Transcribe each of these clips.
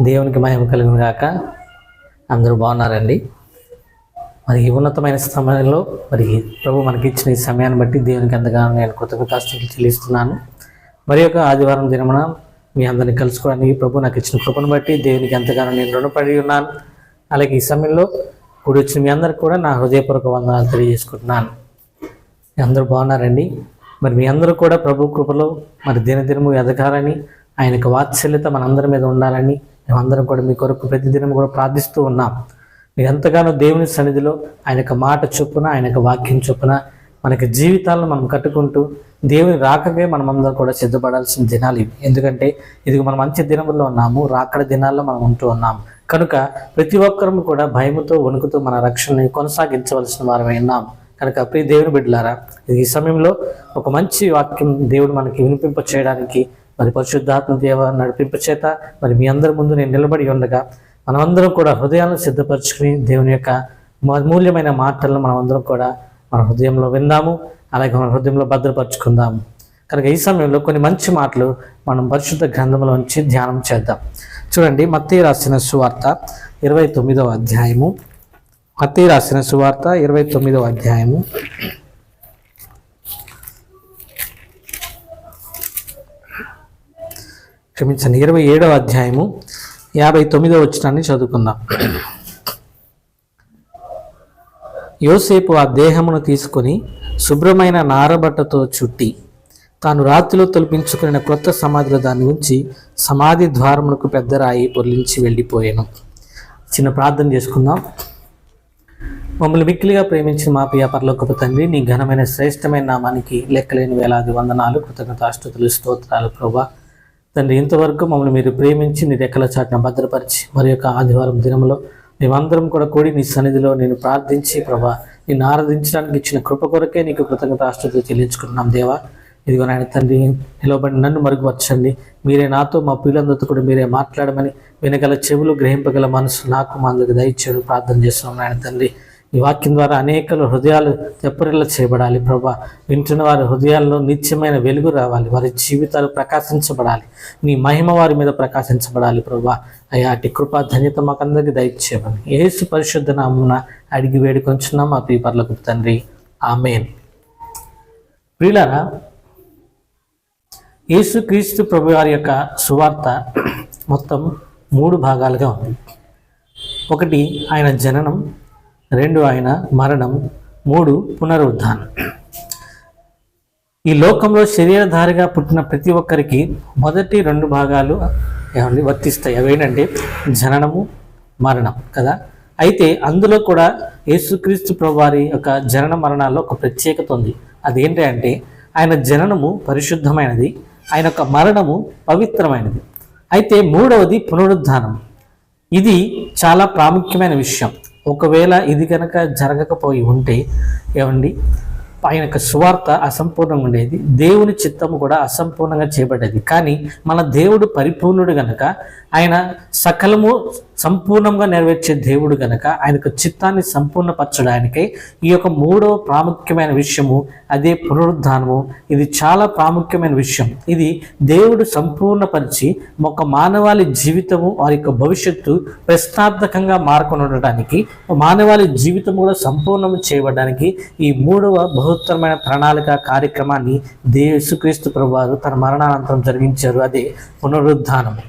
దేవునికి మహిమ కలుగును గాక. అందరూ బాగున్నారండి. మరి ఈ ఉన్నతమైన సమయంలో ప్రభు మనకి ఇచ్చిన ఈ సమయాన్ని బట్టి దేవునికి ఎంతగానో నేను కృతజ్ఞతాస్తుతులు చెల్లిస్తున్నాను. మరి యొక్క ఆదివారం దినమున మీ అందరిని కలుసుకోవడానికి ప్రభు నాకు ఇచ్చిన కృపను బట్టి దేవునికి ఎంతగానో నేను రుణపడి ఉన్నాను. అలాగే ఈ సమయంలో కూడి వచ్చిన మీ అందరికి కూడా నా హృదయపూర్వక వందనాలు తెలియజేసుకుంటున్నాను. అందరూ బాగున్నారండి. మరి మీ అందరూ కూడా ప్రభు కృపలో దినదినము ఎదగాలని, ఆయనకు వాత్సల్యత మనందరి మీద ఉండాలని మేమందరం కూడా మీ కొరకు ప్రతిదినం కూడా ప్రార్థిస్తూ ఉన్నాం. మీరు ఎంతగానో దేవుని సన్నిధిలో ఆయనకు మాట చొప్పున, ఆయనకు వాక్యం చొప్పున మనకి జీవితాలను మనం కట్టుకుంటూ దేవుని రాకకే మనమందరం కూడా సిద్ధపడాల్సిన దినాలు ఇవి. ఎందుకంటే ఇది మనం మంచి దినముల్లో ఉన్నాము, రాకడ దినాల్లో మనం ఉంటూ ఉన్నాము. కనుక ప్రతి ఒక్కరూ కూడా భయముతో వణుకుతూ మన రక్షణని కొనసాగించవలసిన వారమై ఉన్నాం. కనుక ప్రియ దేవుని బిడ్డలారా, ఈ సమయంలో ఒక మంచి వాక్యం దేవుడు మనకి వినిపింప చేయడానికి పరిశుద్ధాత్మ దేవ నడిపింప చేత మీ అందరి ముందు నేను నిలబడి ఉండగా మనమందరం కూడా హృదయాలను సిద్ధపరచుకుని దేవుని యొక్క మూల్యమైన మాటలను మనమందరం కూడా మన హృదయంలో విందాము, అలాగే మన హృదయంలో భద్రపరుచుకుందాము. కనుక ఈ సమయంలో కొన్ని మంచి మాటలు మనం పరిశుద్ధ గ్రంథంలోంచి ధ్యానం చేద్దాం. చూడండి, మత్తయి రాసిన సువార్త 29వ అధ్యాయము. మత్తయి రాసిన సువార్త 29వ అధ్యాయము 27వ అధ్యాయము 59వ వచనాన్ని చదువుకుందాం. యోసేపు ఆ దేహమును తీసుకొని శుభ్రమైన నారబట్టతో చుట్టి తాను రాత్రిలో తొలిపించుకున్న క్రొత్త సమాధిలో దాన్ని ఉంచి సమాధి ద్వారమునకు పెద్ద రాయి పొర్లించి వెళ్ళిపోయాను. చిన్న ప్రార్థన చేసుకుందాం. మమ్మల్ని మిక్కిలిగా ప్రేమించిన మా ప్రియ పరలోకపు తండ్రి, నీ ఘనమైన శ్రేష్టమైన నామానికి లెక్కలేని వేలాది వందనాలు, కృతజ్ఞతాస్తుతులు, స్తోత్రాలు ప్రభా. తండ్రి, ఇంతవరకు మమ్మల్ని మీరు ప్రేమించి నీ రెక్కల చాటున భద్రపరిచి మరి యొక్క ఆదివారం దినంలో మేమందరం కూడా కూడి నీ సన్నిధిలో నేను ప్రార్థించి ప్రభా నిన్ను ఆరాధించడానికి ఇచ్చిన కృప కొరకే నీకు కృతజ్ఞతాస్తుతులు చెల్లించుకుంటున్నాం. దేవా, ఇదిగో నాయన తండ్రి, నిలబడి నన్ను మరుగుపరచండి. మీరే నాతో మా పిల్లలందరితో కూడా మీరే మాట్లాడమని వినగల చెవులు, గ్రహింపగల మనసు నాకు మా అందరికి దయచేయడం ప్రార్థన చేస్తున్నాం. నాయన తండ్రి, ఈ వాక్యం ద్వారా అనేకలు హృదయాలు తెప్పరిల్ల చేయబడాలి ప్రభా. వింటున్న వారి హృదయాల్లో నిత్యమైన వెలుగు రావాలి, వారి జీవితాలు ప్రకాశించబడాలి, నీ మహిమ వారి మీద ప్రకాశించబడాలి ప్రభా. అయ్యా, అటు కృపా ధన్యత మాకందరికి దయచేయమని యేసు పరిశుద్ధ నామమున అడిగి వేడుకొంచున్నాం మా ప్రియ పరలోకపు తండ్రి, ఆమేన్. ప్రియులారా, యేసుక్రీస్తు ప్రభు వారి యొక్క సువార్త మొత్తం 3 భాగాలుగా ఉంది. 1 ఆయన జననం, 2 ఆయన మరణం, 3 పునరుద్ధానం. ఈ లోకంలో శరీరధారిగా పుట్టిన ప్రతి ఒక్కరికి మొదటి 2 భాగాలు వర్తిస్తాయి. అవేంటంటే జననము, మరణం కదా. అయితే అందులో కూడా యేసుక్రీస్తు ప్రభు వారి యొక్క జనన మరణాల్లో ఒక ప్రత్యేకత ఉంది. అదేంటి అంటే ఆయన జననము పరిశుద్ధమైనది, ఆయన యొక్క మరణము పవిత్రమైనది. అయితే 3వది పునరుద్ధానం. ఇది చాలా ప్రాముఖ్యమైన విషయం. ఒకవేళ ఇది కనుక జరగకపోయి ఉంటే ఆయన యొక్క సువార్త అసంపూర్ణంగా ఉండేది, దేవుని చిత్తము కూడా అసంపూర్ణంగా చేయబడ్డది. కానీ మన దేవుడు పరిపూర్ణుడు గనక, ఆయన సకలము సంపూర్ణంగా నెరవేర్చే దేవుడు గనక ఆయనకు చిత్తాన్ని సంపూర్ణపరచడానికై ఈ యొక్క 3వ ప్రాముఖ్యమైన విషయము అదే పునరుద్ధానము. ఇది చాలా ప్రాముఖ్యమైన విషయం. ఇది దేవుడు సంపూర్ణపరిచి ఒక మానవాళి జీవితము, వారి యొక్క భవిష్యత్తు ప్రశ్నార్థకంగా మారకుండా ఉండడానికి, మానవాళి జీవితం కూడా సంపూర్ణము చేయబడడానికి ఈ 3వ బహుత్తరమైన ప్రణాళిక కార్యక్రమాన్ని యేసుక్రీస్తు ప్రభువారు తన మరణానంతరం జరిగించారు. అదే పునరుద్ధానము.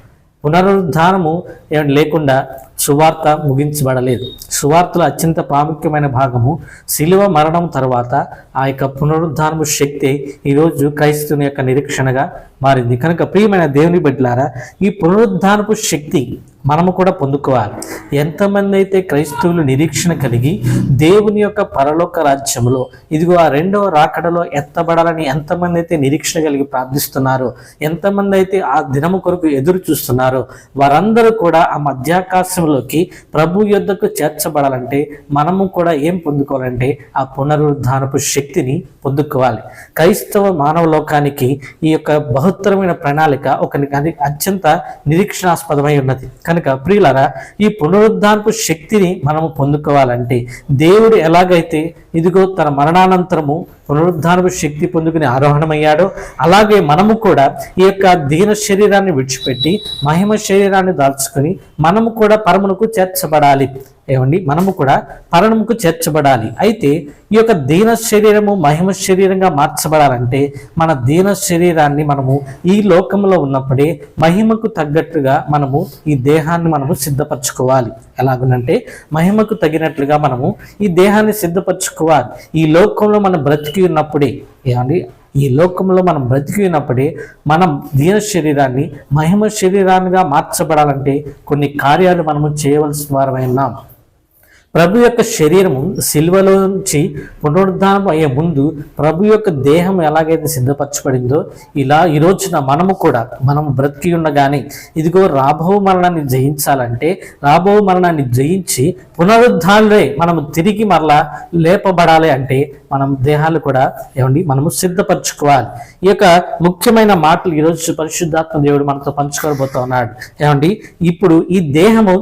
పునరుద్ధానము లేకుండా సువార్త ముగించబడలేదు. సువార్తలో అత్యంత ప్రాముఖ్యమైన భాగము శిలువ మరణం తర్వాత ఆ యొక్క పునరుద్ధానము శక్తి ఈరోజు క్రైస్తవుని యొక్క నిరీక్షణగా మారింది. కనుక ప్రియమైన దేవుని బిడ్డలారా, ఈ పునరుద్ధానపు శక్తి మనము కూడా పొందుకోవాలి. ఎంతమంది అయితే క్రైస్తవులు నిరీక్షణ కలిగి దేవుని యొక్క పరలోక రాజ్యంలో ఇదిగో ఆ 2వ రాకడలో ఎత్తబడాలని ఎంతమంది అయితే నిరీక్షణ కలిగి ప్రార్థిస్తున్నారో, ఎంతమంది అయితే ఆ దినము కొరకు ఎదురు చూస్తున్నారో, వారందరూ కూడా ఆ మధ్యాకాశంలోకి ప్రభు యొద్దకు చేర్చబడాలంటే మనము కూడా ఏం పొందుకోవాలంటే ఆ పునరుద్ధానపు శక్తిని పొందుకోవాలి. క్రైస్తవ మానవ లోకానికి ఈ యొక్క బహుత్తరమైన ప్రణాళిక ఒక అత్యంత నిరీక్షణాస్పదమై ఉన్నది. కనుక ప్రియులారా, ఈ పునరుద్ధానపు శక్తిని మనము పొందుకోవాలంటే దేవుడు ఎలాగైతే ఇదిగో తన మరణానంతరము పునరుద్ధానపు శక్తి పొందుకుని ఆరోహణమయ్యాడో అలాగే మనము కూడా ఈ యొక్క దీన శరీరాన్ని విడిచిపెట్టి మహిమ శరీరాన్ని దాల్చుకొని మనము కూడా పరమునకు చేర్చబడాలి. ఏమండి, మనము కూడా పరముకు చేర్చబడాలి. అయితే ఈ యొక్క దీన శరీరము మహిమ శరీరంగా మార్చబడాలంటే మన దీన శరీరాన్ని మనము ఈ లోకంలో ఉన్నప్పుడే మహిమకు తగ్గట్టుగా మనము ఈ దేహాన్ని మనము సిద్ధపరచుకోవాలి. ఎలాగనంటే మహిమకు తగినట్లుగా మనము ఈ దేహాన్ని సిద్ధపరచుకోవాలి. ఈ లోకంలో మనం బ్రతికి ఉన్నప్పుడే, ఏమండి, ఈ లోకంలో మనం బ్రతికి ఉన్నప్పుడే మనం దీన శరీరాన్ని మహిమ శరీరాన్నిగా మార్చబడాలంటే కొన్ని కార్యాలు మనము చేయవలసిన వారమై ఉన్నాం. ప్రభు యొక్క శరీరము సిల్వలోంచి పునరుద్ధానం అయ్యే ముందు ప్రభు యొక్క దేహం ఎలాగైతే సిద్ధపరచబడిందో ఇలా ఈ రోజున మనము కూడా మనం బ్రతికి ఉండగానే ఇదిగో రాబో మరణాన్ని జయించాలంటే రాబో మరణాన్ని జయించి పునరుద్ధానులే మనము తిరిగి మరలా లేపబడాలి అంటే మనం దేహాలు కూడా ఏమండి మనము సిద్ధపరచుకోవాలి. ఈ యొక్క ముఖ్యమైన మాటలు ఈరోజు పరిశుద్ధాత్మ దేవుడు మనతో పంచుకోబోతా ఉన్నాడు. ఏమండి, ఇప్పుడు ఈ దేహము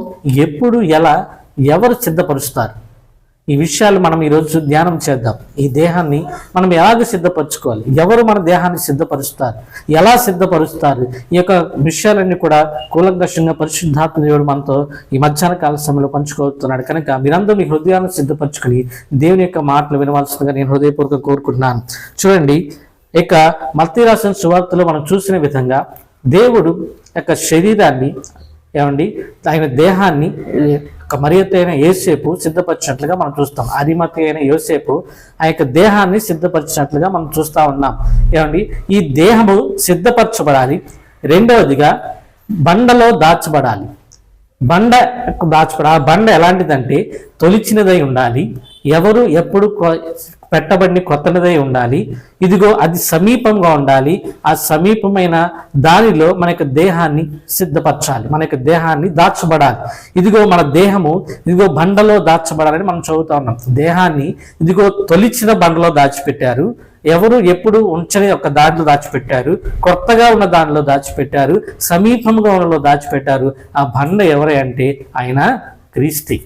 ఎప్పుడు ఎలా ఎవరు సిద్ధపరుస్తారు? ఈ విషయాలు మనం ఈరోజు ధ్యానం చేద్దాం. ఈ దేహాన్ని మనం ఎలాగ సిద్ధపరచుకోవాలి, ఎవరు మన దేహాన్ని సిద్ధపరుస్తారు, ఎలా సిద్ధపరుస్తారు, ఈ యొక్క విషయాలన్నీ కూడా కూలంకషంగా పరిశుద్ధాత్మ దేవుడు మనతో ఈ మధ్యాహ్న కాల సమయంలో పంచుకోతున్నాడు. కనుక మీరందరూ మీ హృదయాన్ని సిద్ధపరచుకొని దేవుని యొక్క మాటలు వినవలసిందిగా నేను హృదయపూర్వకంగా కోరుకుంటున్నాను. చూడండి, ఇక మత్తయి రాసిన సువార్తలో మనం చూసిన విధంగా దేవుడు యొక్క శరీరాన్ని, ఏమండి, ఆయన దేహాన్ని మరియత అయిన యోసేపు సిద్ధపరిచినట్లుగా మనం చూస్తాం. అరిమతి అయిన యోసేపు ఆ యొక్క దేహాన్ని సిద్ధపరిచినట్లుగా మనం చూస్తూ ఉన్నాం. ఏమండి, ఈ దేహము సిద్ధపరచబడాలి. రెండవదిగా బండలో దాచబడాలి. బండ దాచబడాలి. ఆ బండ ఎలాంటిదంటే తొలిచినదై ఉండాలి. ఎవరు ఎప్పుడు పెట్టబడిన కొత్తదై ఉండాలి. ఇదిగో అది సమీపంగా ఉండాలి. ఆ సమీపమైన దానిలో మన యొక్క దేహాన్ని సిద్ధపరచాలి, మన యొక్క దేహాన్ని దాచబడాలి. ఇదిగో మన దేహము ఇదిగో బండలో దాచబడాలని మనం చదువుతా ఉన్నాం. దేహాన్ని ఇదిగో తొలిచిన బండలో దాచిపెట్టారు. ఎవరు ఎప్పుడు ఉంచని ఒక దాంట్లో దాచిపెట్టారు, కొత్తగా ఉన్న దానిలో దాచిపెట్టారు, సమీపంగా ఉన్నలో దాచిపెట్టారు. ఆ బండ ఎవరే అంటే ఆయన క్రీస్తు.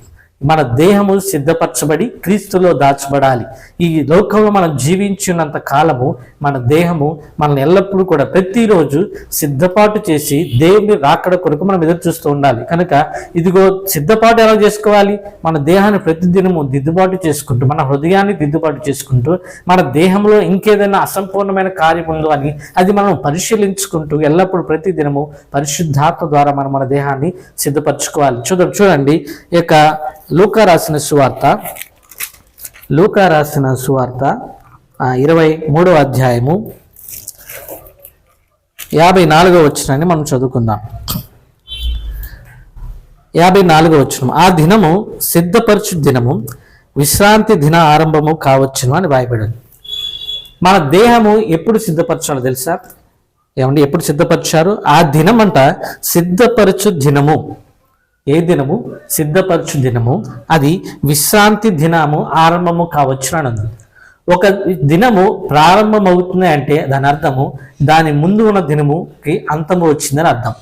మన దేహము సిద్ధపరచబడి క్రీస్తులో దాచబడాలి. ఈ లోకంలో మనం జీవించినంత కాలము మన దేహము మనల్ని ఎల్లప్పుడూ కూడా ప్రతిరోజు సిద్ధపాటు చేసి దేవుని రాకడ కొరకు మనం ఎదురు చూస్తూ ఉండాలి. కనుక ఇదిగో సిద్ధపాటు ఎలా చేసుకోవాలి? మన దేహాన్ని ప్రతిదినము దిద్దుబాటు చేసుకుంటూ, మన హృదయాన్ని దిద్దుబాటు చేసుకుంటూ, మన దేహంలో ఇంకేదైనా అసంపూర్ణమైన కార్యం ఉందో అని అది మనం పరిశీలించుకుంటూ ఎల్లప్పుడూ ప్రతిదినము పరిశుద్ధాత్మ ద్వారా మనం మన దేహాన్ని సిద్ధపరచుకోవాలి. చూడండి, ఈ యొక్క లూకా రాసిన సువార్త 23వ అధ్యాయము 54వ వచనాన్ని మనం చదువుకుందాం. 54వ వచనం, ఆ దినము సిద్ధపరచు దినము విశ్రాంతి దిన ఆరంభము కావచ్చును అని రాయబడింది. మన దేహము ఎప్పుడు సిద్ధపరచాలో తెలుసా? ఏమండి, ఎప్పుడు సిద్ధపరిచారు? ఆ దినం అంట సిద్ధపరచు దినము. ఏ దినము? సిద్ధపరచు దినము. అది విశ్రాంతి దినము ఆరంభము కావచ్చు అని ఉంది. ఒక దినము ప్రారంభమవుతుంది అంటే దాని అర్థము దాని ముందు ఉన్న దినముకి అంతము వచ్చిందని అర్థం.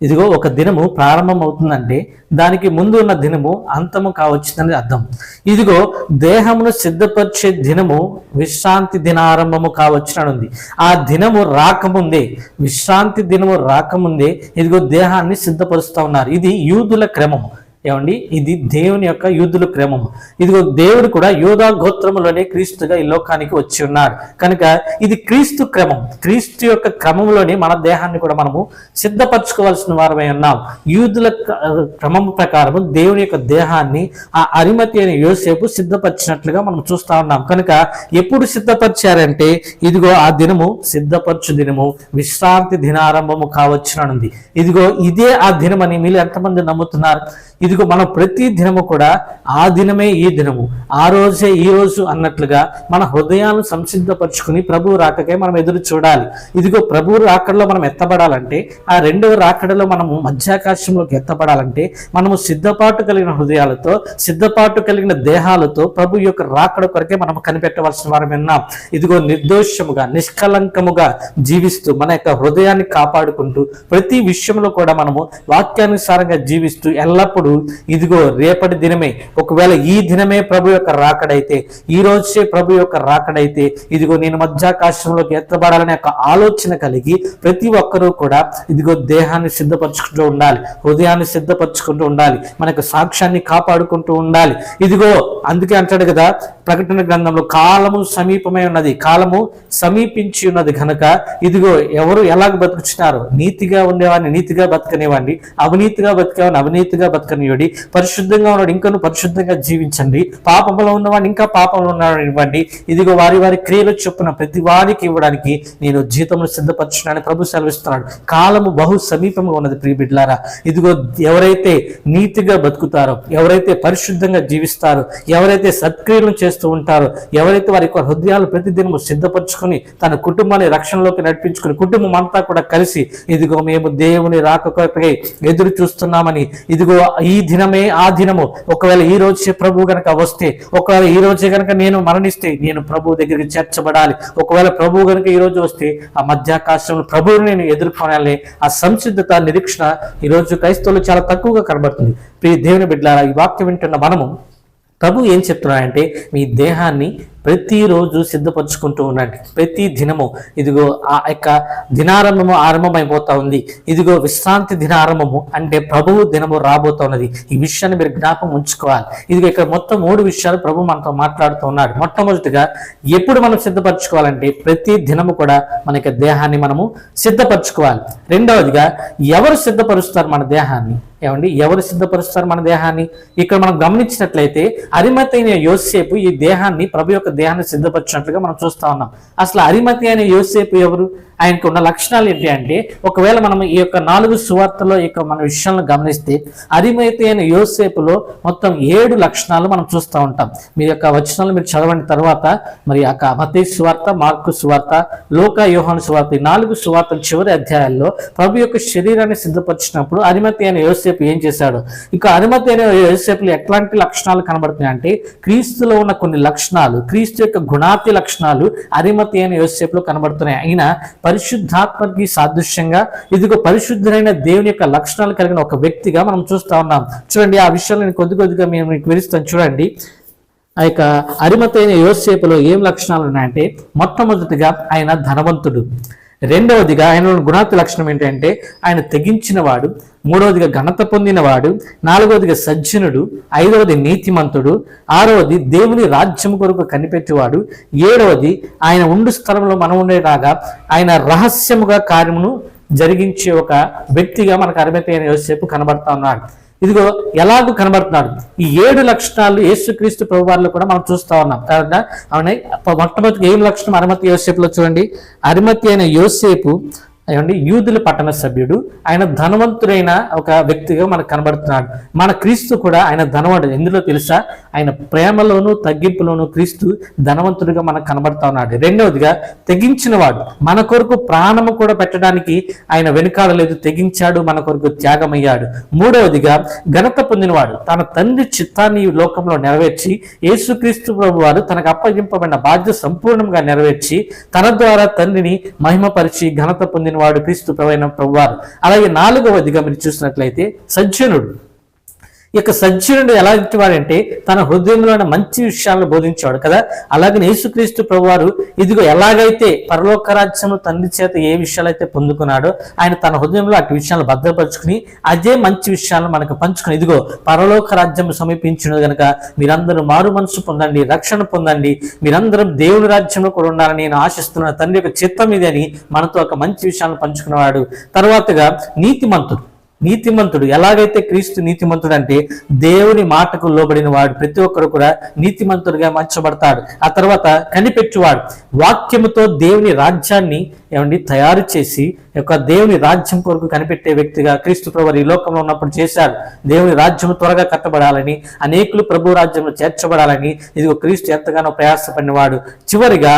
ఇదిగో ఒక దినము ప్రారంభం అవుతుందంటే దానికి ముందు ఉన్న దినము అంతము కావచ్చునని అర్థం. ఇదిగో దేహమును సిద్ధపరిచే దినము విశ్రాంతి దినారంభము కావచ్చునని ఉంది. ఆ దినము రాకముందే, విశ్రాంతి దినము రాకముందే ఇదిగో దేహాన్ని సిద్ధపరుస్తూ ఉన్నారు. ఇది యూదుల క్రమము. ఏమండి, ఇది దేవుని యొక్క యూదుల క్రమము. ఇదిగో దేవుడు కూడా యూదా గోత్రములోనే క్రీస్తుగా ఈ లోకానికి వచ్చి ఉన్నాడు. కనుక ఇది క్రీస్తు క్రమం. క్రీస్తు యొక్క క్రమంలోనే మన దేహాన్ని కూడా మనము సిద్ధపరచుకోవాల్సిన వారమై ఉన్నాం. యూదుల క్రమం ప్రకారము దేవుని యొక్క దేహాన్ని ఆ అరిమతి అయిన యోసేపు సిద్ధపరిచినట్లుగా మనం చూస్తా ఉన్నాం. కనుక ఎప్పుడు సిద్ధపరిచారంటే ఇదిగో ఆ దినము సిద్ధపరచు దినము విశ్రాంతి దినారంభము కావచ్చుననుంది. ఇదిగో ఇదే ఆ దినమని మీరు ఎంతమంది నమ్ముతున్నారు? ఇదిగో మనం ప్రతి దినము కూడా ఆ దినమే ఈ దినము, ఆ రోజే ఈ రోజు అన్నట్లుగా మన హృదయాలను సంసిద్ధపరచుకుని ప్రభువు రాకకే మనం ఎదురు చూడాలి. ఇదిగో ప్రభువు రాకడలో మనం ఎత్తబడాలంటే, ఆ రెండవ రాకడలో మనము మధ్యాకాశంలోకి ఎత్తబడాలంటే మనము సిద్ధపాటు కలిగిన హృదయాలతో, సిద్ధపాటు కలిగిన దేహాలతో ప్రభు యొక్క రాకడ కొరకే మనం కనిపెట్టవలసిన వారం విన్నాం. ఇదిగో నిర్దోషముగా నిష్కలంకముగా జీవిస్తూ మన యొక్క హృదయాన్ని కాపాడుకుంటూ ప్రతి విషయంలో కూడా మనము వాక్యానుసారంగా జీవిస్తూ ఎల్లప్పుడూ ఇదిగో రేపటి దినమే, ఒకవేళ ఈ దినమే ప్రభు యొక్క రాకడైతే, ఈ రోజే ప్రభు యొక్క రాకడైతే, ఇదిగో నేను మధ్యాకాశంలోకి ఎత్తబడాలనే ఒక ఆలోచన కలిగి ప్రతి ఒక్కరూ కూడా ఇదిగో దేహాన్ని సిద్ధపరచుకుంటూ ఉండాలి, హృదయాన్ని సిద్ధపరచుకుంటూ ఉండాలి, మనకు సాక్ష్యాన్ని కాపాడుకుంటూ ఉండాలి. ఇదిగో అందుకే అంటాడు కదా ప్రకటన గ్రంథంలో, కాలము సమీపమై ఉన్నది, కాలము సమీపించి ఉన్నది కనుక ఇదిగో ఎవరు ఎలాగ బతుకుతున్నారు, నీతిగా ఉండేవాడిని నీతిగా బతకనివ్వండి, అవినీతిగా బతికేవాడిని అవినీతిగా బతకనివ్వండి, పరిశుద్ధంగా ఉన్నాడు ఇంకను పరిశుద్ధంగా జీవించండి, పాపంలో ఉన్నవాడిని ఇంకా పాపంలో ఉన్నాడు ఇవ్వండి. ఇదిగో వారి వారి క్రియలు చొప్పున ప్రతి వారికి ఇవ్వడానికి నేను జీతమును సిద్ధపరచున్నాను ప్రభు సెలవిస్తున్నాడు. కాలము బహు సమీపంగా ఉన్నది ప్రియ బిడ్డలారా. ఇదిగో ఎవరైతే నీతిగా బతుకుతారో, ఎవరైతే పరిశుద్ధంగా జీవిస్తారో, ఎవరైతే సత్క్రియలను చేస్తూ ఉంటారో, ఎవరైతే వారి యొక్క హృదయాలు ప్రతిదినము సిద్ధపరచుకొని తన కుటుంబాన్ని రక్షణలోకి నడిపించుకుని కుటుంబం అంతా కూడా కలిసి ఇదిగో మేము దేవుని రాకకై ఎదురు చూస్తున్నామని, ఇదిగో ఈ దినమే ఆ దినము, ఒకవేళ ఈ రోజే ప్రభు గనక వస్తే, ఒకవేళ ఈ రోజే గనక నేను మరణిస్తే నేను ప్రభు దగ్గరికి చేర్చబడాలి, ఒకవేళ ప్రభు గనక ఈ రోజు వస్తే ఆ మధ్యాకాశంలో ప్రభువుని నేను ఎదుర్కొనాలి, ఆ సంసిద్ధత నిరీక్షణ ఈరోజు క్రైస్తవులు చాలా తక్కువగా కనబడుతుంది. ప్రియ దేవుని బిడ్డలారా, ఈ వాక్యం వింటున్న మనము ప్రభు ఏం చెప్తున్నాడంటే మీ దేహాన్ని ప్రతిరోజు సిద్ధపరచుకుంటూ ఉండండి. ప్రతి దినము ఇదిగో ఆ యొక్క దినారంభము ఆరంభమైపోతా ఉంది. ఇదిగో విశ్రాంతి దినారంభము అంటే ప్రభువు దినము రాబోతా ఉన్నది. ఈ విషయాన్ని మీరు జ్ఞాపకం ఉంచుకోవాలి. ఇదిగో ఇక్కడ మొత్తం 3 విషయాలు ప్రభు మనతో మాట్లాడుతూ ఉన్నాడు. మొట్టమొదటిగా ఎప్పుడు మనం సిద్ధపరచుకోవాలంటే ప్రతి దినము కూడా మన యొక్క దేహాన్ని మనము సిద్ధపరచుకోవాలి. రెండవదిగా ఎవరు సిద్ధపరుస్తారు మన దేహాన్ని? ఏమండి, ఎవరు సిద్ధపరుస్తారు మన దేహాన్ని? ఇక్కడ మనం గమనించినట్లయితే అరిమతైన యోసేపు ఈ దేహాన్ని ప్రభు యొక్క దేహాన్ని సిద్ధపరిచినట్లుగా మనం చూస్తా ఉన్నాం. అసలు అరిమతి అయిన యోసేపు ఎవరు? ఆయనకు ఉన్న లక్షణాలు ఏంటి అంటే, ఒకవేళ మనం ఈ యొక్క 4 సువార్తలో మన విషయాలను గమనిస్తే అరిమతి అయిన యోసేపులో మొత్తం 7 లక్షణాలు మనం చూస్తూ ఉంటాం. మీ యొక్క వచనాలు మీరు చదవండి తర్వాత మరి ఆ మత్తయి సువార్త, మార్కు సువార్త, లూకా, యోహాను సువార్త, ఈ 4 సువార్తల చివరి అధ్యాయాల్లో ప్రభు యొక్క శరీరాన్ని సిద్ధపరిచినప్పుడు అరిమతి అయిన యోసేపు ఏం చేశాడు? ఇక అరిమతి అయిన యోసేపులో ఎట్లాంటి లక్షణాలు కనబడుతున్నాయి అంటే, క్రీస్తులో ఉన్న కొన్ని లక్షణాలు, క్రీస్తు యొక్క గుణాతి లక్షణాలు అరిమతి అయిన యోసేపులో కనబడుతున్నాయి. అయినా పరిశుద్ధాత్మకి సాదృశ్యంగా ఇదిగో పరిశుద్ధులైన దేవుని యొక్క లక్షణాలు కలిగిన ఒక వ్యక్తిగా మనం చూస్తా ఉన్నాం. చూడండి, ఆ విషయాలు నేను కొద్దిగా మేము మీకు వివరిస్తాను. చూడండి, ఆ యొక్క అరిమతి అయిన యోసేపులో ఏం లక్షణాలు ఉన్నాయంటే, మొట్టమొదటిగా ఆయన ధనవంతుడు, రెండవదిగా ఆయన గుణాతి లక్షణం ఏంటంటే ఆయన తెగించినవాడు, మూడవదిగా ఘనత పొందినవాడు, నాలుగవదిగా సజ్జనుడు, ఐదవది నీతిమంతుడు, ఆరవది దేవుని రాజ్యం కొరకు కనిపెట్టేవాడు, ఏడవది ఆయన ఉండు స్థలంలో మనం ఉండేలాగా ఆయన రహస్యముగా కార్యమును జరిగించే ఒక వ్యక్తిగా మనకు అరిమతి అయిన యోసేపు కనబడతా ఉన్నాడు. ఇదిగో ఎలాగూ కనబడుతున్నాడు. ఈ 7 లక్షణాలు యేసుక్రీస్తు ప్రభువారిలో కూడా మనం చూస్తా ఉన్నాం. కాబట్టి అవునా, మొట్టమొదటి ఏం లక్షణం అరిమతి యోసేపులో చూడండి. అరిమతి అయిన యోసేపు ఏమండి యూదుల పట్టణ సభ్యుడు, ఆయన ధనవంతుడైన ఒక వ్యక్తిగా మనకు కనబడుతున్నాడు. మన క్రీస్తు కూడా ఆయన ధనవంతుడు. ఎందులో తెలుసా? ఆయన ప్రేమలోను తగ్గింపులోను క్రీస్తు ధనవంతుడిగా మనకు కనబడతా ఉన్నాడు. రెండవదిగా తెగించినవాడు, మన కొరకు ప్రాణము కూడా పెట్టడానికి ఆయన వెనుకాడలేదు, తెగించాడు, మన కొరకు త్యాగమయ్యాడు. మూడవదిగా ఘనత పొందినవాడు, తన తండ్రి చిత్తాన్ని ఈ లోకంలో నెరవేర్చి యేసుక్రీస్తు ప్రభు వారు తనకు అప్పగింపబడిన బాధ్యత సంపూర్ణంగా నెరవేర్చి తన ద్వారా తండ్రిని మహిమపరిచి ఘనత పొందిన వాడు క్రీస్తు ప్రభువారు. అలాగే నాలుగవదిగా మీరు చూసినట్లయితే సజ్జనుడు. ఇక సజ్జనుడు ఎలాంటి వాడంటే తన హృదయంలో మంచి విషయాలను బోధించేవాడు కదా. అలాగే యేసుక్రీస్తు ప్రభువారు ఇదిగో ఎలాగైతే పరలోక రాజ్యంలో తండ్రి చేత ఏ విషయాలు అయితే పొందుకున్నాడో ఆయన తన హృదయంలో అటు విషయాలను భద్రపరుచుకుని అదే మంచి విషయాలను మనకు పంచుకుని, ఇదిగో పరలోక రాజ్యం సమీపించినది కనుక మీరందరూ మారు మనసు పొందండి, రక్షణ పొందండి, మీరందరం దేవుని రాజ్యంలో కూడా ఉండాలని నేను ఆశిస్తున్నాను, తండ్రి యొక్క చిత్తం ఇది అని మనతో ఒక మంచి విషయాలను పంచుకున్నవాడు. తర్వాతగా నీతిమంతుడు ఎలాగైతే క్రీస్తు నీతిమంతుడు అంటే దేవుని మాటకు లోబడిన వాడు ప్రతి ఒక్కరు కూడా నీతిమంతుడిగా మార్చబడతాడు. ఆ తర్వాత కనిపెట్టువాడు, వాక్యముతో దేవుని రాజ్యాన్ని తయారు చేసి యొక్క దేవుని రాజ్యం కొరకు కనిపెట్టే వ్యక్తిగా క్రీస్తు ప్రభువు ఈ లోకంలో ఉన్నప్పుడు చేశాడు. దేవుని రాజ్యం త్వరగా కట్టబడాలని, అనేకులు ప్రభు రాజ్యంలో చేర్చబడాలని ఇదిగో క్రీస్తు ఎంతగానో ప్రయాసపడినవాడు. చివరిగా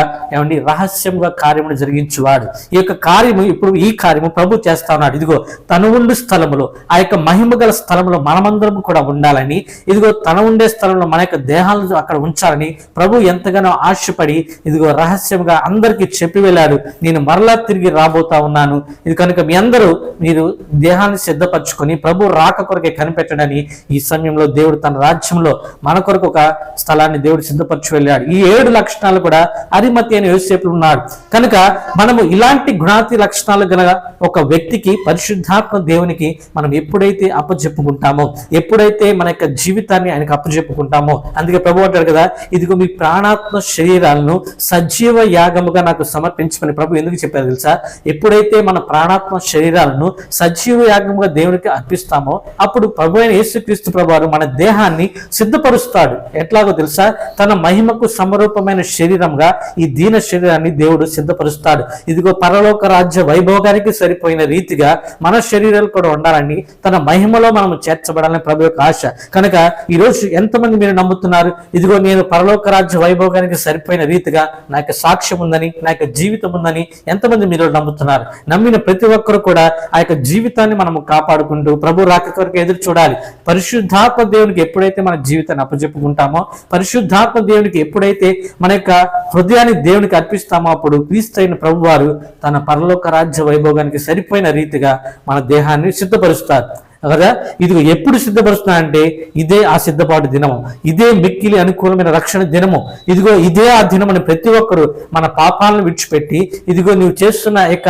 రహస్యంగా కార్యమును జరిగించేవాడు. ఈ యొక్క కార్యము ఇప్పుడు ఈ కార్యము ప్రభు చేస్తా ఉన్నాడు. ఇదిగో తను ఉండు స్థలములో, ఆ యొక్క మహిమ గల స్థలంలో మనమందరం కూడా ఉండాలని, ఇదిగో తన ఉండే స్థలంలో మన యొక్క దేహాలను అక్కడ ఉంచాలని ప్రభు ఎంతగానో ఆశపడి ఇదిగో రహస్యంగా అందరికీ చెప్పి వెళ్ళాడు. నేను మరలా తిరిగి రాబోతా ఉన్నాను. ఇది కనుక మీ అందరూ మీరు దేహాన్ని సిద్ధపరచుకొని ప్రభు రాక కొరకే కనిపెట్టడని ఈ సమయంలో దేవుడు తన రాజ్యంలో మన కొరకు ఒక స్థలాన్ని దేవుడు సిద్ధపరచు వెళ్ళాడు. ఈ 7 లక్షణాలు కూడా అరిమతి అనే యోసేపులో ఉన్నాడు. కనుక మనము ఇలాంటి గుణాతి లక్షణాలు గల ఒక వ్యక్తికి పరిశుద్ధాత్మ దేవునికి మనం ఎప్పుడైతే అప్పచెప్పుకుంటామో, ఎప్పుడైతే మన యొక్క జీవితాన్ని ఆయనకు అప్పచెప్పుకుంటామో, అందుకే ప్రభు అంటాడు కదా, ఇదిగో మీ ప్రాణాత్మ శరీరాలను సజీవ యాగముగా నాకు సమర్పించమని ప్రభు ఎందుకు చెప్పారు తెలుసా? ఎప్పుడైతే మన ప్రాణాత్మ శరీరాలను సజీవ యాగముగా దేవునికి అర్పిస్తామో అప్పుడు ప్రభు అయిన యేసుక్రీస్తు ప్రభువారు మన దేహాన్ని సిద్ధపరుస్తాడు. ఎట్లాగో తెలుసా? తన మహిమకు సమరూపమైన శరీరంగా ఈ దీన శరీరాన్ని దేవుడు సిద్ధపరుస్తాడు. ఇదిగో పరలోక రాజ్య వైభోగానికి సరిపోయిన రీతిగా మన శరీరాలు కూడా ఉండాలని, తన మహిమలో మనం చేర్చబడాలని ప్రభు యొక్క ఆశ. కనుక ఈరోజు ఎంతమంది మీరు నమ్ముతున్నారు? ఇదిగో నేను పరలోక రాజ్య వైభోగానికి సరిపోయిన రీతిగా నా యొక్క సాక్ష్యం ఉందని, నా యొక్క జీవితం ఉందని ఎంతమంది మీరు నమ్ముతున్నారు? నమ్మిన ప్రతి ఒక్కరు కూడా ఆ యొక్క జీవితాన్ని మనము కాపాడుకుంటూ ప్రభు రాక కొరకు ఎదురు చూడాలి. పరిశుద్ధాత్మ దేవునికి ఎప్పుడైతే మన జీవితాన్ని అప్పచెప్పుకుంటామో, పరిశుద్ధాత్మ దేవునికి ఎప్పుడైతే మన యొక్క హృదయాన్ని దేవునికి అర్పిస్తామో అప్పుడు క్రీస్తైన ప్రభు వారు తన పరలోక రాజ్య వైభోగానికి సరిపోయిన రీతిగా మన దేహాన్ని సిద్ధపరుస్తారు కదా. ఇదిగో ఎప్పుడు సిద్ధపరుస్తున్నాడంటే ఇదే ఆ సిద్ధపాటు దినము, ఇదే మిక్కిలి అనుకూలమైన రక్షణ దినము. ఇదిగో ఇదే ఆ దినమని ప్రతి ఒక్కరు మన పాపాలను విడిచిపెట్టి, ఇదిగో నువ్వు చేస్తున్న యొక్క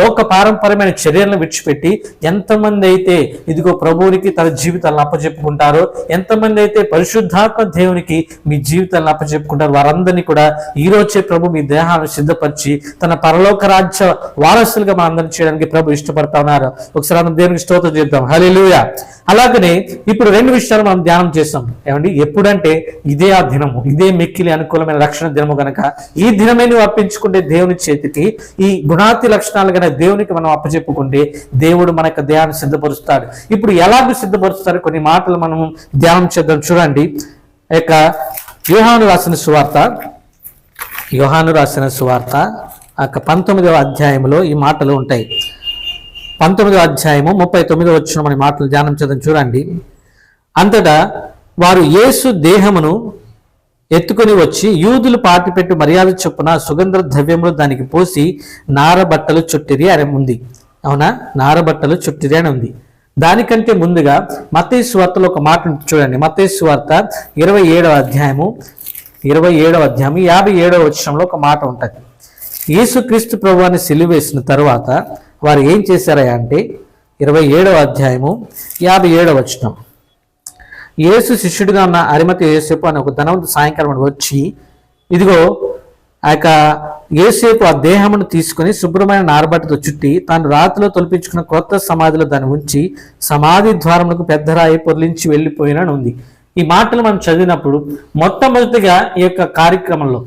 లోక పారంపర్యమైన చర్యలను విడిచిపెట్టి ఎంతమంది అయితే ఇదిగో ప్రభువునికి తన జీవితాలను అప్పచెప్పుకుంటారో, ఎంతమంది అయితే పరిశుద్ధాత్మ దేవునికి మీ జీవితాలను అప్పచెప్పుకుంటారో వారందరినీ కూడా ఈ రోజే ప్రభు మీ దేహాలను సిద్ధపరిచి తన పరలోక రాజ్య వారసులుగా మనందరినీ చేయడానికి ప్రభు ఇష్టపడతా ఉన్నారు. ఒకసారి మనం దేవునికి స్తోత్రం చేద్దాం. హల్లెలూయా. అలాగనే ఇప్పుడు 2 విషయాలు మనం ధ్యానం చేస్తాం. ఏమండి? ఎప్పుడంటే ఇదే ఆ దినము, ఇదే మిక్కిలి అనుకూలమైన రక్షణ దినము గనక ఈ దినమే నువ్వు అర్పించుకుంటే దేవుని చేతికి ఈ గుణాతి లక్షణాలు గనక దేవునికి మనం అప్పచెప్పుకుంటే దేవుడు మన యొక్క దేహాన్ని సిద్ధపరుస్తాడు. ఇప్పుడు ఎలాగూ సిద్ధపరుస్తారు కొన్ని మాటలు మనం ధ్యానం చేద్దాం. చూడండి, యొక్క యోహాను రాసిన సువార్త 19వ అధ్యాయంలో ఈ మాటలు ఉంటాయి. 19వ అధ్యాయము 39వ వచనం అనే మాటలు ధ్యానం చేద్దాం. చూడండి, అంతటా వారు యేసు దేహమును ఎత్తుకొని వచ్చి యూదులు పాతిపెట్టి మర్యాద చొప్పున సుగంధ ద్రవ్యములు దానికి పోసి నారబట్టలు చుట్టిరి అని ఉంది. అవునా? నారబట్టలు చుట్టిరి అని ఉంది. దానికంటే ముందుగా మత్తయి సువార్తలో ఒక మాట చూడండి. మత్తయి సువార్త 27వ అధ్యాయము 57వ వచనంలో ఒక మాట ఉంటుంది. యేసుక్రీస్తు ప్రభువుని సిలువేసిన తరువాత వారు ఏం చేశారా అంటే 27వ అధ్యాయము 57వ వచనం, యేసు శిష్యుడిగా ఉన్న అరిమతి యోసేపు అనే ఒక ధనవంతు సాయంకాలం వచ్చి, ఇదిగో ఆ యొక్క యోసేపు ఆ దేహమును తీసుకుని శుభ్రమైన నారబట్టతో చుట్టి తాను రాతిలో తొలిపించుకున్న క్రొత్త సమాధిలో దాన్ని ఉంచి సమాధి ద్వారములకు పెద్ద రాయి పొర్లించి వెళ్ళిపోయినని ఉంది. ఈ మాటలు మనం చదివినప్పుడు మొట్టమొదటిగా ఈ యొక్క కార్యక్రమంలో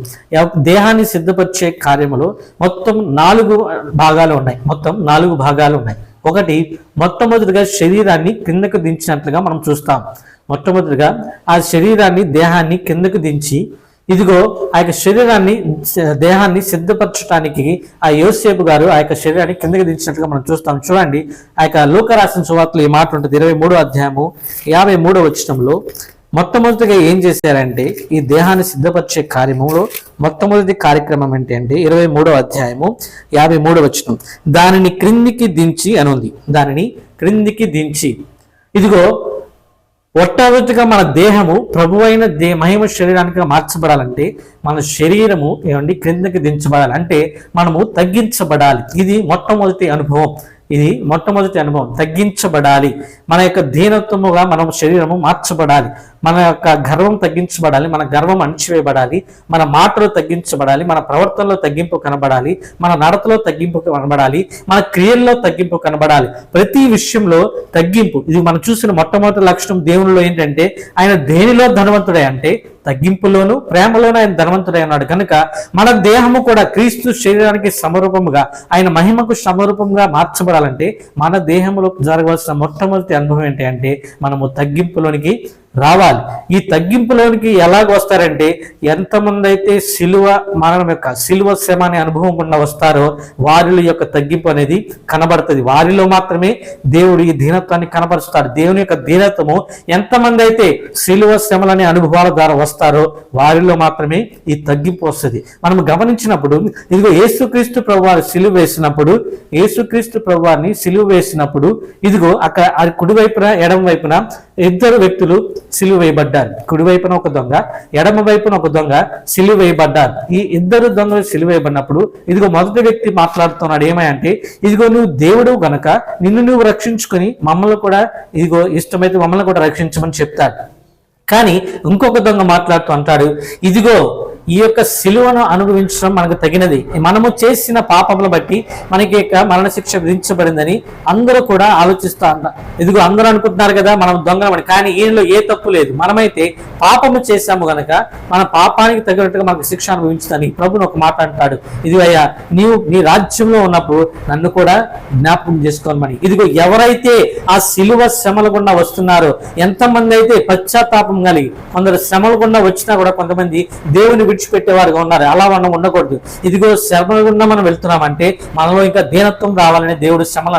దేహాన్ని సిద్ధపరిచే కార్యములో మొత్తం 4 భాగాలు ఉన్నాయి. ఒకటి, మొట్టమొదటిగా శరీరాన్ని కిందకు దించినట్లుగా మనం చూస్తాం. మొట్టమొదటిగా ఆ శరీరాన్ని దేహాన్ని కిందకు దించి, ఇదిగో ఆ యొక్క దేహాన్ని సిద్ధపరచడానికి ఆ యోసేపు గారు ఆ యొక్క శరీరాన్ని కిందకి దించినట్లుగా మనం చూస్తాం. చూడండి, ఆ యొక్క లూకా రాసిన సువార్తలో ఈ మాట ఉంటుంది. 23వ అధ్యాయము 53వ వచనంలో మొట్టమొదటిగా ఏం చేశారంటే ఈ దేహాన్ని సిద్ధపరిచే కార్యములో మొట్టమొదటి కార్యక్రమం ఏంటి అంటే 23వ అధ్యాయము 53వ వచనం, దానిని క్రిందికి దించి అని ఉంది. దానిని క్రిందికి దించి, ఇదిగో మొట్టమొదటిగా మన దేహము ప్రభువైన మహిమ శరీరానికి మార్చబడాలంటే మన శరీరము క్రిందకి దించబడాలి, అంటే మనము తగ్గించబడాలి. ఇది మొట్టమొదటి అనుభవం. తగ్గించబడాలి. మన యొక్క దీనత్వముగా మనం శరీరము మార్చబడాలి. మన యొక్క గర్వం తగ్గించబడాలి. మన గర్వం అణిచివేయబడాలి. మన మాటలు తగ్గించబడాలి. మన ప్రవర్తనలో తగ్గింపు కనబడాలి. మన నడతలో తగ్గింపు కనబడాలి. మన క్రియల్లో తగ్గింపు కనబడాలి. ప్రతి విషయంలో తగ్గింపు. ఇది మనం చూసిన మొట్టమొదటి లక్షణం దేవునిలో ఏంటంటే ఆయన దేనిలో ధనవంతుడే అంటే తగ్గింపులోను ప్రేమలోను ఆయన ధనవంతుడై ఉన్నాడు. కనుక మన దేహము కూడా క్రీస్తు శరీరానికి సమరూపముగా ఆయన మహిమకు సమరూపంగా మార్చబడాలంటే మన దేహంలో జరగవలసిన మొట్టమొదటి అనుభవం ఏంటి అంటే మనము తగ్గింపులోనికి రావాలి. ఈ తగ్గింపులోనికి ఎలాగ వస్తారంటే, ఎంతమంది అయితే శిలువ మరణం యొక్క శిలువ శ్రమ అనే అనుభవం గుండా వస్తారో వారిలో యొక్క తగ్గింపు అనేది కనబడుతుంది. వారిలో మాత్రమే దేవుడు ఈ దీనత్వాన్ని కనబరుస్తాడు. దేవుని యొక్క దీనత్వము ఎంతమంది అయితే శిలువ శ్రమలనే అనుభవాల ద్వారా వస్తారో వారిలో మాత్రమే ఈ తగ్గింపు వస్తుంది. మనం గమనించినప్పుడు ఇదిగో యేసుక్రీస్తు ప్రభువారు సిలువ వేసినప్పుడు, యేసుక్రీస్తు ప్రభువారిని సిలువ వేసినప్పుడు ఇదిగో అక్కడ కుడివైపున ఎడమ వైపున ఇద్దరు వ్యక్తులు సిలువ వేయబడ్డారు. కుడివైపున ఒక దొంగ, ఎడమ వైపున ఒక దొంగ సిలువ వేయబడ్డారు. ఈ ఇద్దరు దొంగలు సిలువ వేయబడినప్పుడు ఇదిగో మొదటి వ్యక్తి మాట్లాడుతున్నాడు ఏమంటే, ఇదిగో నువ్వు దేవుడు గనక నిన్ను నువ్వు రక్షించుకొని మమ్మల్ని కూడా ఇదిగో ఇష్టమైతే మమ్మల్ని కూడా రక్షించమని చెప్తాడు. కానీ ఇంకొక దొంగ మాట్లాడుతూ అంటాడు, ఇదిగో ఈ యొక్క సిలువను అనుభవించడం మనకు తగినది, మనము చేసిన పాపములను బట్టి మనకి యొక్క మరణశిక్ష విధించబడిందని అందరూ కూడా ఆలోచిస్తా ఉంటారు. ఇదిగో అందరూ అనుకుంటున్నారు కదా మనం దొంగలమని, కానీ ఈయనలో ఏ తప్పు లేదు. మనమైతే పాపము చేశాము గనక మన పాపానికి తగినట్టుగా మనకు శిక్ష అనుభవించుదని ప్రభుని ఒక మాట అంటాడు, ఇదిగో అయ్యా నీవు నీ రాజ్యంలో ఉన్నప్పుడు నన్ను కూడా జ్ఞాపకం చేసుకోమని. ఇదిగో ఎవరైతే ఆ సిలువ శ్రమల గుండా వస్తున్నారో, ఎంతమంది అయితే పశ్చాత్తాపం కలిగి కొందరు శ్రమల గుండా వచ్చినా కూడా కొంతమంది దేవుని విడిచిపెట్టేవారుగా ఉన్నారు. అలా మనం ఉండకూడదు. ఇదిగో శ్రమల గుండా మనం వెళ్తున్నామంటే మనలో ఇంకా దీనత్వం రావాలని దేవుడు శ్రమలు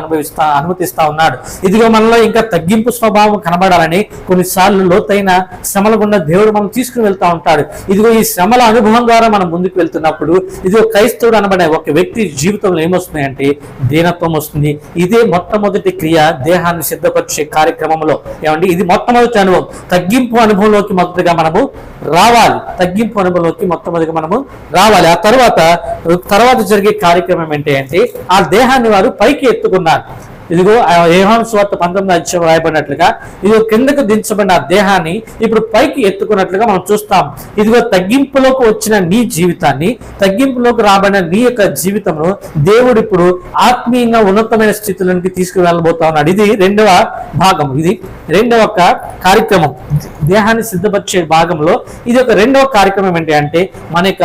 అనుమతిస్తా ఉన్నాడు. ఇదిగో మనలో ఇంకా తగ్గింపు స్వభావం కనబడాలని కొన్నిసార్లు లోతైన శ్రమల గుండా దేవుడు మనం తీసుకుని వెళ్తా ఉంటాడు. ఇదిగో ఈ శ్రమల అనుభవం ద్వారా మనం ముందుకు వెళ్తున్నప్పుడు ఇదిగో క్రైస్తవుడు అనబడే ఒక వ్యక్తి జీవితంలో ఏమొస్తున్నాయంటే దీనత్వం వస్తుంది. ఇదే మొట్టమొదటి క్రియ దేహాన్ని సిద్ధపరిచే కార్యక్రమంలో. ఏమండి, ఇది మొట్టమొదటి అనుభవం. తగ్గింపు అనుభవంలోకి మొదటిగా మనము రావాలి. తగ్గింపు అనుభవంలోకి మొట్టమొదటిగా మనము రావాలి. ఆ తర్వాత జరిగే కార్యక్రమం ఏంటి అంటే, ఆ దేహాన్ని వారు పైకి ఎత్తుకున్నారు. ఇదిగో యోహాను సువార్త 19వ అధ్యాయం రాయబడినట్లుగా ఇదిగో కిందకు దించబడిన ఆ దేహాన్ని ఇప్పుడు పైకి ఎత్తుకున్నట్లుగా మనం చూస్తాం. ఇదిగో తగ్గింపులోకి వచ్చిన నీ జీవితాన్ని, తగ్గింపులోకి రాబడిన నీ యొక్క జీవితంలో దేవుడు ఇప్పుడు ఆత్మీయంగా ఉన్నతమైన స్థితిలోకి తీసుకువెళ్ళబోతా ఉన్నాడు. ఇది రెండవ భాగం. ఇది రెండవ కార్యక్రమం. దేహాన్ని సిద్ధపరిచే భాగంలో ఇది ఒక రెండవ కార్యక్రమం ఏంటి అంటే, మన యొక్క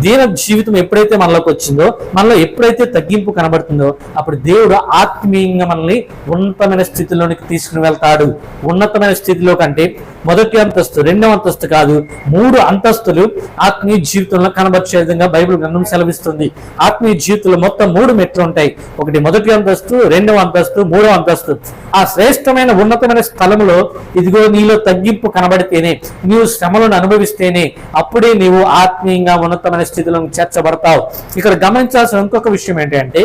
దీన జీవితం ఎప్పుడైతే మనలోకి వచ్చిందో, మనలో ఎప్పుడైతే తగ్గింపు కనబడుతుందో అప్పుడు దేవుడు ఆత్మీయంగా మనల్ని ఉన్నతమైన స్థితిలోనికి తీసుకుని వెళ్తాడు. ఉన్నతమైన స్థితిలో కంటే మొదటి అంతస్తు, రెండవ అంతస్తు కాదు, 3 అంతస్తులు ఆత్మీయ జీవితంలో కనబర్చే విధంగా బైబిల్ గ్రంథం సెలవిస్తుంది. ఆత్మీయ జీవితంలో మొత్తం 3 మెట్లు ఉంటాయి. ఒకటి మొదటి అంతస్తు, రెండవ అంతస్తు, 3వ అంతస్తు. ఆ శ్రేష్టమైన ఉన్నతమైన స్థలంలో ఇదిగో నీలో తగ్గింపు కనబడితేనే, నీవు శ్రమలను అనుభవిస్తేనే అప్పుడే నీవు ఆత్మీయంగా ఉన్నతమైన స్థితిలో చేర్చబడతావు. ఇక్కడ గమనించాల్సిన ఇంకొక విషయం ఏంటంటే,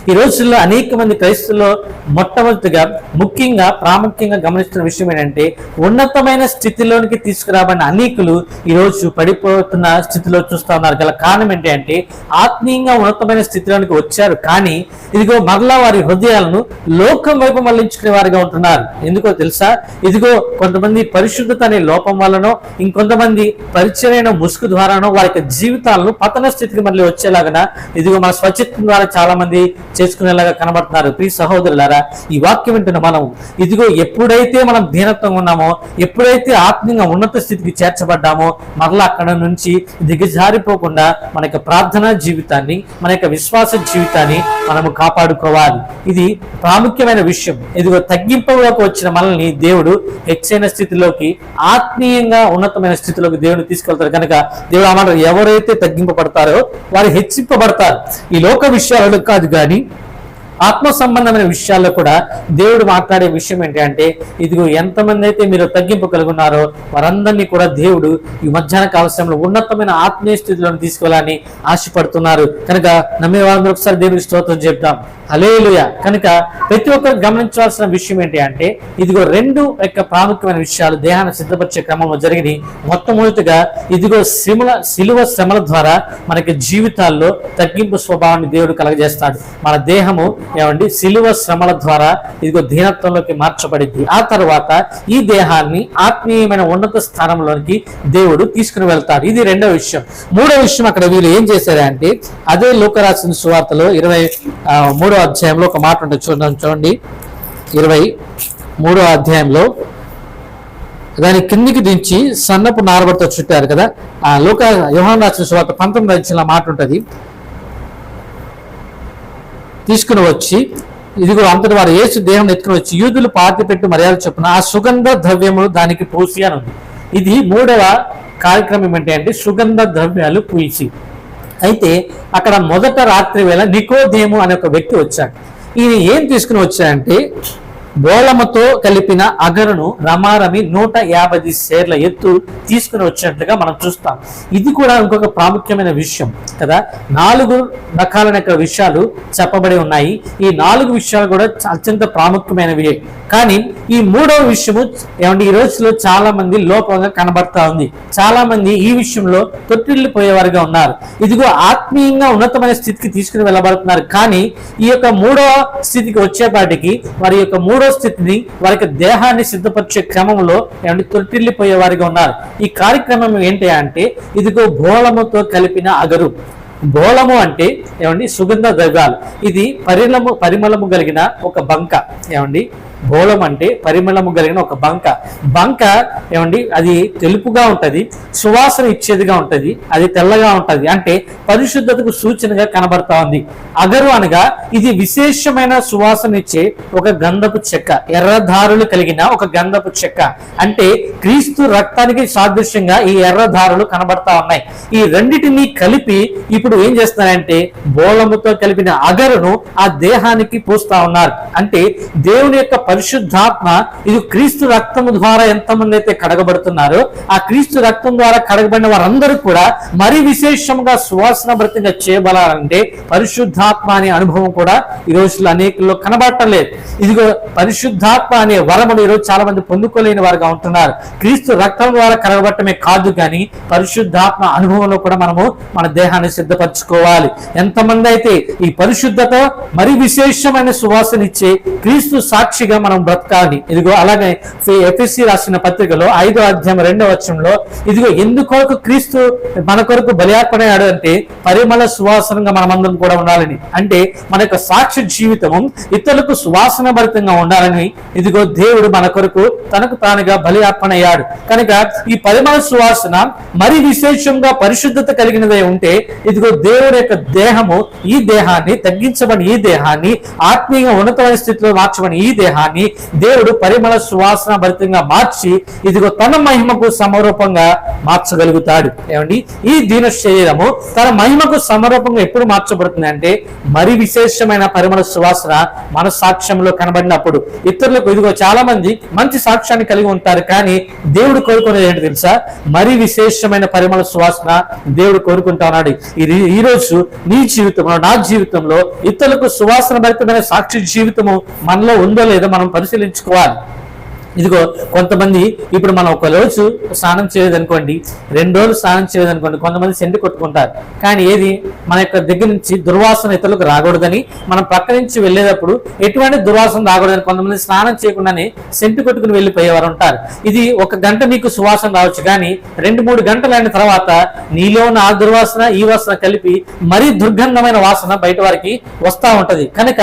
ఈ రోజుల్లో అనేక మంది క్రైస్తవుల్లో మొట్టమొదటిగా ముఖ్యంగా ప్రాముఖ్యంగా గమనిస్తున్న విషయం ఏంటంటే, ఉన్నతమైన స్థితిలోనికి తీసుకురాబడిన అనేకులు ఈరోజు పడిపోతున్న స్థితిలో చూస్తా ఉన్నారు. గల కారణం ఏంటి అంటే, ఆత్మీయంగా ఉన్నతమైన స్థితిలోనికి వచ్చారు కానీ ఇదిగో మరలా వారి హృదయాలను లోకం వైపు మళ్లించుకునే వారిగా ఉంటున్నారు. ఎందుకో తెలుసా? ఇదిగో కొంతమంది పరిశుద్ధత అనే లోపం వల్లనో, ఇంకొంతమంది పరిచయమైన ముసుగు ద్వారానో వారి జీవితాలను పతన స్థితికి మళ్ళీ వచ్చేలాగా ఇదిగో మన స్వచిత్వం ద్వారా చాలా మంది చేసుకునేలాగా కనబడుతున్నారు. ప్రియ సహోదరులారా, ఈ వాక్యం వింటున్న మనం ఇదిగో ఎప్పుడైతే మనం దీనత్వంగా ఉన్నామో, ఎప్పుడైతే ఆత్మీయంగా ఉన్నత స్థితికి చేర్చబడ్డామో, మరలా అక్కడ నుంచి దిగజారిపోకుండా మన యొక్క ప్రార్థనా జీవితాన్ని, మన యొక్క విశ్వాస జీవితాన్ని మనము కాపాడుకోవాలి. ఇది ప్రాముఖ్యమైన విషయం. ఇదిగో తగ్గింపులోకి వచ్చిన మనల్ని దేవుడు హెచ్చైన స్థితిలోకి, ఆత్మీయంగా ఉన్నతమైన స్థితిలోకి దేవుడు తీసుకెళ్తారు. కనుక దేవుడు అన్నారు, ఎవరైతే తగ్గింపబడతారో వారు హెచ్చింపబడతారు. ఈ లోక విషయాలలో కాదు కానీ ఆత్మ సంబంధమైన విషయాల్లో కూడా దేవుడు మాట్లాడే విషయం ఏంటి అంటే, ఇదిగో ఎంతమంది అయితే మీరు తగ్గింపు కలుగున్నారో వారందరినీ కూడా దేవుడు ఈ మధ్యాహ్న కాల సమయంలో ఉన్నతమైన ఆత్మీయ స్థితిలోకి తీసుకెళ్ళాలని ఆశపడుతున్నారు. కనుక నమ్మే వాళ్ళందరూ ఒకసారి దేవుడికి స్తోత్రం చెప్తాం. హల్లెలూయా. కనుక ప్రతి ఒక్కరు గమనించాల్సిన విషయం ఏంటి అంటే, ఇదిగో 2 యొక్క ప్రాముఖ్యమైన విషయాలు దేహాన్ని సిద్ధపరిచే క్రమంలో జరిగినాయి. మొట్టమొదటిగా ఇదిగో సిలువ శ్రమల ద్వారా మనకి జీవితాల్లో తగ్గింపు స్వభావాన్ని దేవుడు కలగజేస్తాడు. మన దేహము ఏమండి సిలువ శ్రమల ద్వారా ఇదిగో దీనత్వంలోకి మార్చబడింది. ఆ తర్వాత ఈ దేహాన్ని ఆత్మీయమైన ఉన్నత స్థానంలోనికి దేవుడు తీసుకుని వెళ్తాడు. ఇది రెండవ విషయం. మూడవ విషయం, అక్కడ వీళ్ళు ఏం చేశారంటే, అదే లూకా రాసిన సువార్తలో 23వ అధ్యాయంలో ఒక మాట ఉంటుంది. చూడండి 23వ అధ్యాయంలో దాని కిందికి దించి సన్నపు నారబడితో చుట్టారు కదా. ఆ యోహాను రాసిన సువార్త 19వ అధ్యాయంలో మాట ఉంటుంది. తీసుకుని వచ్చి ఇదిగో అంతటి వారు యేసు దేహం ఎత్తుకుని వచ్చి యూదులు పాతిపెట్టు మర్యాద చొప్పున ఆ సుగంధ ద్రవ్యములు దానికి పూసి అని ఉంది. ఇది 3వ కార్యక్రమం ఏంటి అంటే సుగంధ ద్రవ్యాలు పూసి. అయితే అక్కడ మొదట రాత్రి వేళ నికోదేము అనే ఒక వ్యక్తి వచ్చాడు. ఈయన ఏం తీసుకుని వచ్చాడంటే బోళముతో కలిపిన అగరును రమారమి 150 సేర్ల ఎత్తు తీసుకుని వచ్చినట్లుగా మనం చూస్తాం. ఇది కూడా ఇంకొక ప్రాముఖ్యమైన విషయం కదా. 4 రకాలైన విషయాలు చెప్పబడి ఉన్నాయి. ఈ 4 విషయాలు కూడా అత్యంత ప్రాముఖ్యమైనవి. కానీ ఈ 3వ విషయము ఏమంటే ఈ రోజులో చాలా మంది లోపంగా కనబడతా ఉంది. చాలా మంది ఈ విషయంలో తొట్టిల్లిపోయేవారుగా ఉన్నారు. ఇదిగో ఆత్మీయంగా ఉన్నతమైన స్థితికి తీసుకుని వెళ్ళబడుతున్నారు. కానీ ఈ యొక్క 3వ స్థితికి వచ్చేపాటికి వారి యొక్క 3వ స్థితిని వారికి దేహాన్ని సిద్ధపరిచే క్రమంలో ఏమంటే తొట్టిల్లిపోయే వారిగా ఉన్నారు. ఈ కార్యక్రమం ఏంటి అంటే ఇదిగో బోళముతో కలిపిన అగరు. బోళము అంటే ఏమండి సుగంధ ద్రవ్యాలు. ఇది పరిమళము కలిగిన ఒక బంక. ఏమండి బోళం అంటే పరిమళము కలిగిన ఒక బంక. బంక ఏమండి అది తెలుపుగా ఉంటది, సువాసన ఇచ్చేదిగా ఉంటది, అది తెల్లగా ఉంటది. అంటే పరిశుద్ధతకు సూచనగా కనబడతా ఉంది. అగరు అనగా ఇది విశేషమైన సువాసన ఇచ్చే ఒక గంధపు చెక్క, ఎర్రధారులు కలిగిన ఒక గంధపు చెక్క. అంటే క్రీస్తు రక్తానికి సాదృశ్యంగా ఈ ఎర్రధారులు కనబడతా ఉన్నాయి. ఈ రెండిటిని కలిపి ఇప్పుడు ఏం చేస్తున్నారంటే బోళముతో కలిపిన అగరును ఆ దేహానికి పూస్తా ఉన్నారు. అంటే దేవుని యొక్క పరిశుద్ధాత్మ ఇది క్రీస్తు రక్తము ద్వారా ఎంతమంది అయితే కడగబడుతున్నారో ఆ క్రీస్తు రక్తం ద్వారా కడగబడిన వారందరూ కూడా మరి విశేషంగా సువాసన భరితంగా చేయబడాలంటే పరిశుద్ధాత్మ అనే అనుభవం కూడా ఈ రోజుల్లో అనేకుల్లో కనబడటం లేదు. ఇదిగో పరిశుద్ధాత్మ అనే వరమును ఈరోజు చాలా మంది పొందుకోలేని వారుగా ఉంటున్నారు. క్రీస్తు రక్తం ద్వారా కడగబడటమే కాదు కానీ పరిశుద్ధాత్మ అనుభవంలో కూడా మనము మన దేహాన్ని సిద్ధపరచుకోవాలి. ఎంతమంది అయితే ఈ పరిశుద్ధత మరి విశేషమైన సువాసన ఇచ్చే క్రీస్తు సాక్షిగా మనం బ్రతకాలి. ఇదిగో అలాగే ఎఫెసీ రాసిన పత్రికలో 5వ అధ్యాయం 2వ వచనంలో ఇదిగో ఎందుకొరకు క్రీస్తు మన కొరకు బలియార్పణయ్యాడు అంటే పరిమళ సువాసనంగా మనమందరం కూడా ఉండాలని. అంటే మన యొక్క సాక్షి జీవితము ఇతరులకు సువాసన భరితంగా ఉండాలని ఇదిగో దేవుడు మన కొరకు తనకు తానుగా బలియార్పణయ్యాడు. కనుక ఈ పరిమళ సువాసన మరి విశేషంగా పరిశుద్ధత కలిగినదే ఉంటే ఇదిగో దేవుడి యొక్క దేహము ఈ దేహాన్ని తగ్గించబడి ఈ దేహాన్ని ఆత్మీయంగా ఉన్నతమైన స్థితిలో మార్చబడి ఈ దేహాన్ని దేవుడు పరిమళ సువాసన భరితంగా మార్చి ఇదిగో తన మహిమకు సమరూపంగా మార్చగలుగుతాడు. ఏమండి ఈ దీన శరీరము తన మహిమకు సమరూపంగా ఎప్పుడు మార్చబడుతుంది అంటే మరి విశేషమైన పరిమళ సువాసన మన సాక్ష్యంలో కనబడినప్పుడు ఇతరులకు ఇదిగో చాలా మంది మంచి సాక్ష్యాన్ని కలిగి ఉంటారు. కానీ దేవుడు కోరుకునేది ఏంటి తెలుసా? మరి విశేషమైన పరిమళ సువాసన దేవుడు కోరుకుంటా ఉన్నాడు. ఈ రోజు నీ జీవితంలో నా జీవితంలో ఇతరులకు సువాసన భరితమైన సాక్షి జీవితము మనలో ఉందో లేదో మనం పరిశీలించుకోవాలి. ఇదిగో కొంతమంది ఇప్పుడు మనం ఒక రోజు స్నానం చేయలేదనుకోండి, 2 రోజులు స్నానం చేయలేదనుకోండి, కొంతమంది సెంటు కొట్టుకుంటారు. కానీ ఏది మన యొక్క దగ్గర నుంచి దుర్వాసన ఇతరులకు రాకూడదని మనం పక్క నుంచి వెళ్ళేటప్పుడు ఎటువంటి దుర్వాసన రాకూడదని కొంతమంది స్నానం చేయకుండానే సెంటు కొట్టుకుని వెళ్ళిపోయేవారు ఉంటారు. ఇది 1 గంట నీకు సువాసన రావచ్చు, కానీ 2-3 గంటలు అయిన తర్వాత నీలో ఉన్న ఆ దుర్వాసన ఈ వాసన కలిపి మరీ దుర్గంధమైన వాసన బయట వారికి వస్తూ ఉంటది. కనుక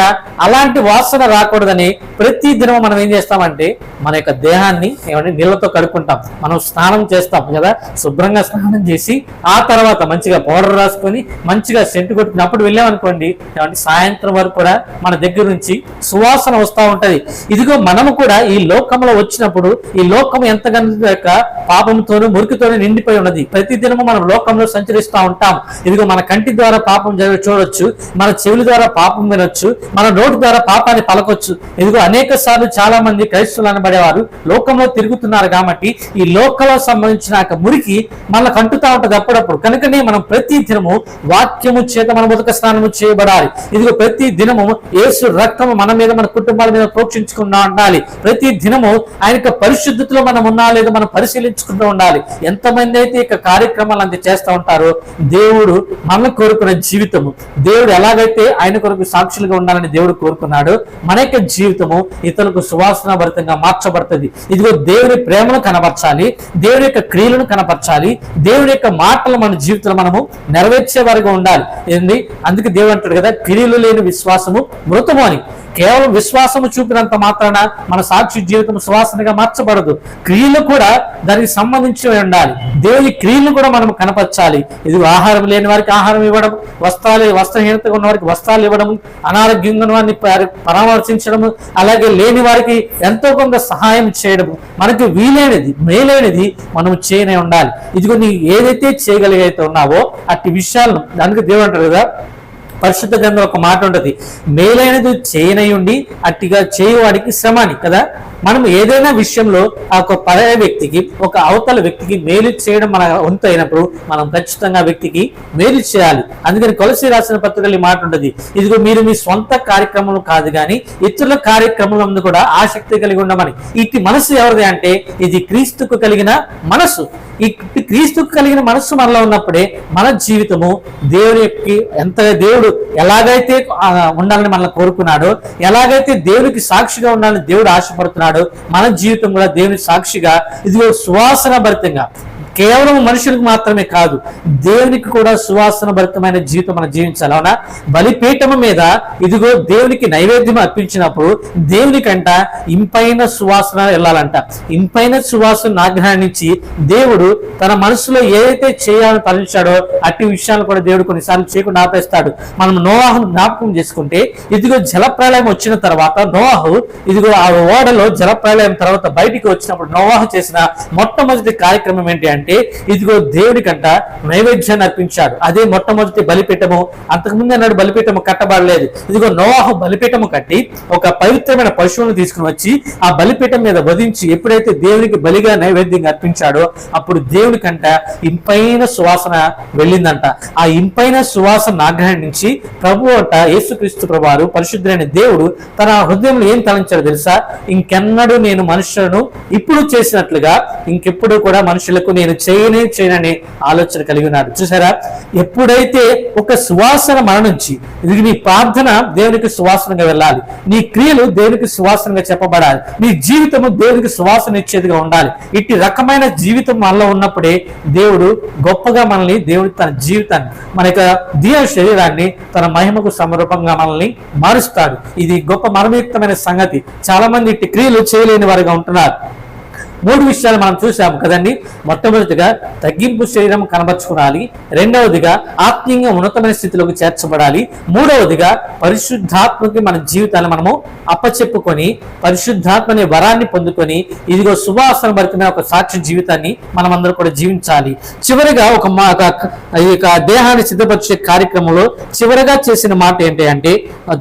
అలాంటి వాసన రాకూడదని ప్రతి దినం మనం ఏం చేస్తామంటే మన యొక్క దేహాన్ని ఏమంటే నీళ్ళతో కడుక్కుంటాం, మనం స్నానం చేస్తాం కదా. శుభ్రంగా స్నానం చేసి ఆ తర్వాత మంచిగా పౌడర్ రాసుకొని మంచిగా సెంటు కొట్టినప్పుడు వెళ్ళామనుకోండి, ఏమంటే సాయంత్రం వరకు కూడా మన దగ్గర నుంచి సువాసన వస్తూ ఉంటది. ఇదిగో మనము కూడా ఈ లోకంలో వచ్చినప్పుడు ఈ లోకం ఎంతగానో యొక్క పాపంతోనూ మురికితోనూ నిండిపోయి ఉన్నది. ప్రతి దినము మనం లోకంలో సంచరిస్తూ ఉంటాం. ఇదిగో మన కంటి ద్వారా పాపం చూడొచ్చు, మన చెవుల ద్వారా పాపం వినొచ్చు, మన నోటి ద్వారా పాపాన్ని పలకొచ్చు. ఇదిగో అనేక సార్లు చాలా మంది క్రైస్తవులు అనబడేవారు లోకంలో తిరుగుతున్నారు. కాబట్టి ఈ లోకంలో సంబంధించిన మురికి మనకు అంటుతా ఉంటది అప్పుడప్పుడు. కనుకనే మనం ప్రతి దినము వాక్యము చేత మనం ఉదక స్నానము చేయబడాలి. ఇదిగో ప్రతి దినము యేసు రక్తము మన మీద మన కుటుంబాల మీద ప్రోక్షించుకుంటూ ఉండాలి. ప్రతి దినము ఆయన యొక్క పరిశుద్ధతలో మనం ఉన్నా లేదా మనం పరిశీలించుకుంటూ ఉండాలి. ఎంతమంది అయితే ఇక కార్యక్రమాలు అంత చేస్తూ ఉంటారో దేవుడు మనం కోరుకున్న జీవితము, దేవుడు ఎలాగైతే ఆయన కొరకు సాక్షులుగా ఉండాలని దేవుడు కోరుకున్నాడో మన యొక్క జీవితము ఇతరులకు సువాసన భరితంగా మార్చబడుతుంది. ఇదిగో దేవుని ప్రేమను కనపరచాలి, దేవుని యొక్క క్రియలను కనపరచాలి, దేవుని యొక్క మాటలు మన జీవితంలో మనము నెరవేర్చే వారిగా ఉండాలి. ఏంది అందుకే దేవుడు అంటాడు కదా, క్రియలు లేని విశ్వాసము మృతము అని. కేవలం విశ్వాసము చూపినంత మాత్రాన మన సాక్షి జీవితం సువాసనగా మార్చబడదు. క్రియలు కూడా దానికి సంబంధించి ఉండాలి. దేవుని క్రియలు కూడా మనం కనపరచాలి. ఇది ఆహారం లేని వారికి ఆహారం ఇవ్వడం, వస్త్రహీనతగా ఉన్న వారికి వస్త్రాలు ఇవ్వడం, అనారోగ్యంగా ఉన్న వారిని పరామర్శించడము, అలాగే లేని వారికి ఎంతో కొంత సహాయం చేయడము, మనకి వీలైనది మేలైనది మనం చేయనే ఉండాలి. ఇదిగో నీ ఏదైతే చేయగలిగైతే ఉన్నావో అట్టి విషయాలను, దానికి దేవుడు అంటారు కదా, పరిశుద్ధ గ్రంథం ఒక మాట ఉంటుంది, మేలైనది చేయనై ఉండి అట్టిగా చేయవాడికి శ్రమని కదా. మనం ఏదైనా విషయంలో ఆ ఒక పరాయ వ్యక్తికి, ఒక అవతల వ్యక్తికి మేలు చేయడం మన వంతు అయినప్పుడు మనం ఖచ్చితంగా వ్యక్తికి మేలు చేయాలి. అందుకని కొలసీ రాసిన పత్రికలు ఈ మాట ఉంటుంది, ఇదిగో మీరు మీ సొంత కార్యక్రమం కాదు కానీ ఇతరుల కార్యక్రమం కూడా ఆసక్తి కలిగి ఉండమని. ఇటు మనసు ఎవరిది అంటే ఇది క్రీస్తుకు కలిగిన మనసు. ఈ క్రీస్తుకు కలిగిన మనస్సు మనలో ఉన్నప్పుడే మన జీవితము దేవునికి ఎంతగా, దేవుడు ఎలాగైతే ఉండాలని మనల్ని కోరుకున్నాడో, ఎలాగైతే దేవునికి సాక్షిగా ఉండాలని దేవుడు ఆశపడుతున్నాడో, మన జీవితం కూడా దేవునికి సాక్షిగా ఇదిగో సువాసన భరితంగా, కేవలం మనుషులకు మాత్రమే కాదు దేవునికి కూడా సువాసన భరితమైన జీవితం మనం జీవించాలి. అవునా? బలిపీఠము మీద ఇదిగో దేవునికి నైవేద్యం అర్పించినప్పుడు దేవునికంట ఇంపైన సువాసన వెళ్ళాలంట. ఇంపైన సువాసన ఆగ్రహించి దేవుడు తన మనసులో ఏదైతే చేయాలని తలంచాడో అట్టి విషయాలు కూడా దేవుడు కొన్నిసార్లు చేయకుండా ఆపేస్తాడు. మనం నోవాహును జ్ఞాపకం చేసుకుంటే, ఇదిగో జలప్రళయం వచ్చిన తర్వాత నోవాహు ఇదిగో ఆ ఓడలో జలప్రళయం తర్వాత బయటికి వచ్చినప్పుడు నోవాహు చేసిన మొట్టమొదటి కార్యక్రమం ఏంటి అంటే ఇదిగో దేవుడికంట నైవేద్యాన్ని అర్పించాడు. అదే మొట్టమొదటి బలిపీఠము. అంతకుముందు అన్నాడు బలిపీఠము కట్టబడలేదు. ఇదిగో నోవాహు బలిపీఠము కట్టి ఒక పవిత్రమైన పశువును తీసుకుని వచ్చి ఆ బలిపీఠం మీద వధించి ఎప్పుడైతే దేవునికి బలిగా నైవేద్యంగా అర్పించాడో అప్పుడు దేవునికంట ఇంపైన సువాసన వెళ్ళిందంట. ఆ ఇంపైన సువాసన ఆగ్రహించి ప్రభు అంట యేసుక్రీస్తు ప్రభువారు పరిశుద్ధులైన దేవుడు తన హృదయంలో ఏం తలంచాడో తెలుసా? ఇంకెన్నడూ నేను మనుషులను ఇప్పుడు చేసినట్లుగా ఇంకెప్పుడు కూడా మనుషులకు నేను చేయనని ఆలోచన కలిగి ఉన్నాడు. చూసారా? ఎప్పుడైతే ఒక సువాసన మన నుంచి, ఇది నీ ప్రార్థన దేవునికి సువాసనగా వెళ్ళాలి, నీ క్రియలు దేవునికి సువాసనగా చెప్పబడాలి, నీ జీవితము దేవునికి సువాసన ఇచ్చేదిగా ఉండాలి. ఇట్టి రకమైన జీవితం మనలో ఉన్నప్పుడే దేవుడు గొప్పగా మనల్ని, దేవుడు తన జీవితాన్ని, మన యొక్క దేహ శరీరాన్ని తన మహిమకు సమరూపంగా మనల్ని మారుస్తాడు. ఇది గొప్ప మర్మయుక్తమైన సంగతి. చాలా మంది ఇట్టి క్రియలు చేయలేని వారిగా ఉంటున్నారు. 3 విషయాలు మనం చూసాము కదండి. మొట్టమొదటిగా తగ్గింపు శరీరం కనబరుచుకోవాలి, రెండవదిగా ఆత్మీయంగా ఉన్నతమైన స్థితిలోకి చేర్చబడాలి, మూడవదిగా పరిశుద్ధాత్మకి మన జీవితాన్ని మనము అప్పచెప్పుకొని పరిశుద్ధాత్మ అనే వరాన్ని పొందుకొని ఇదిగో సువాసన భరితమైన ఒక సాక్షి జీవితాన్ని మనం అందరూ కూడా జీవించాలి. చివరిగా ఒక దేహాన్ని సిద్ధపరిచే కార్యక్రమంలో చివరిగా చేసిన మాట ఏంటి అంటే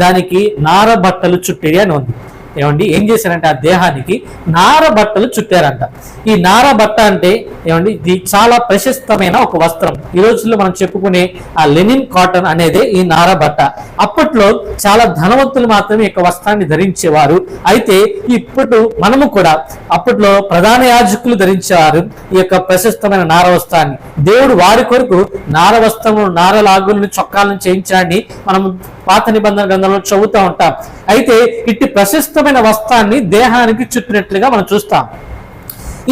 దానికి నార బట్టలు చుట్టేది అని ఉంది. ఏమండి, ఏం చేశారంటే ఆ దేహానికి నార బట్టలు చుట్టారంట. ఈ నార బట్ట అంటే ఏమండి, ఇది చాలా ప్రశస్తమైన ఒక వస్త్రం. ఈ రోజుల్లో మనం చెప్పుకునే ఆ లెనిన్ కాటన్ అనేది ఈ నార బట్ట. అప్పట్లో చాలా ధనవంతులు మాత్రమే ఈ వస్త్రాన్ని ధరించేవారు. అయితే ఇప్పుడు మనము కూడా అప్పట్లో ప్రధాన యాజకులు ధరించేవారు ఈ యొక్క ప్రశస్తమైన నార వస్త్రాన్ని. దేవుడు వారి కొరకు నార వస్త్రము, నార లాగులను, చొక్కాలను చేయించాలని మనం పాత నిబంధన గ్రంథంలో చదువుతూ ఉంటాం. అయితే ఇట్టి ప్రశస్తమైన వస్త్రాన్ని దేహానికి చుట్టినట్లుగా మనం చూస్తాం.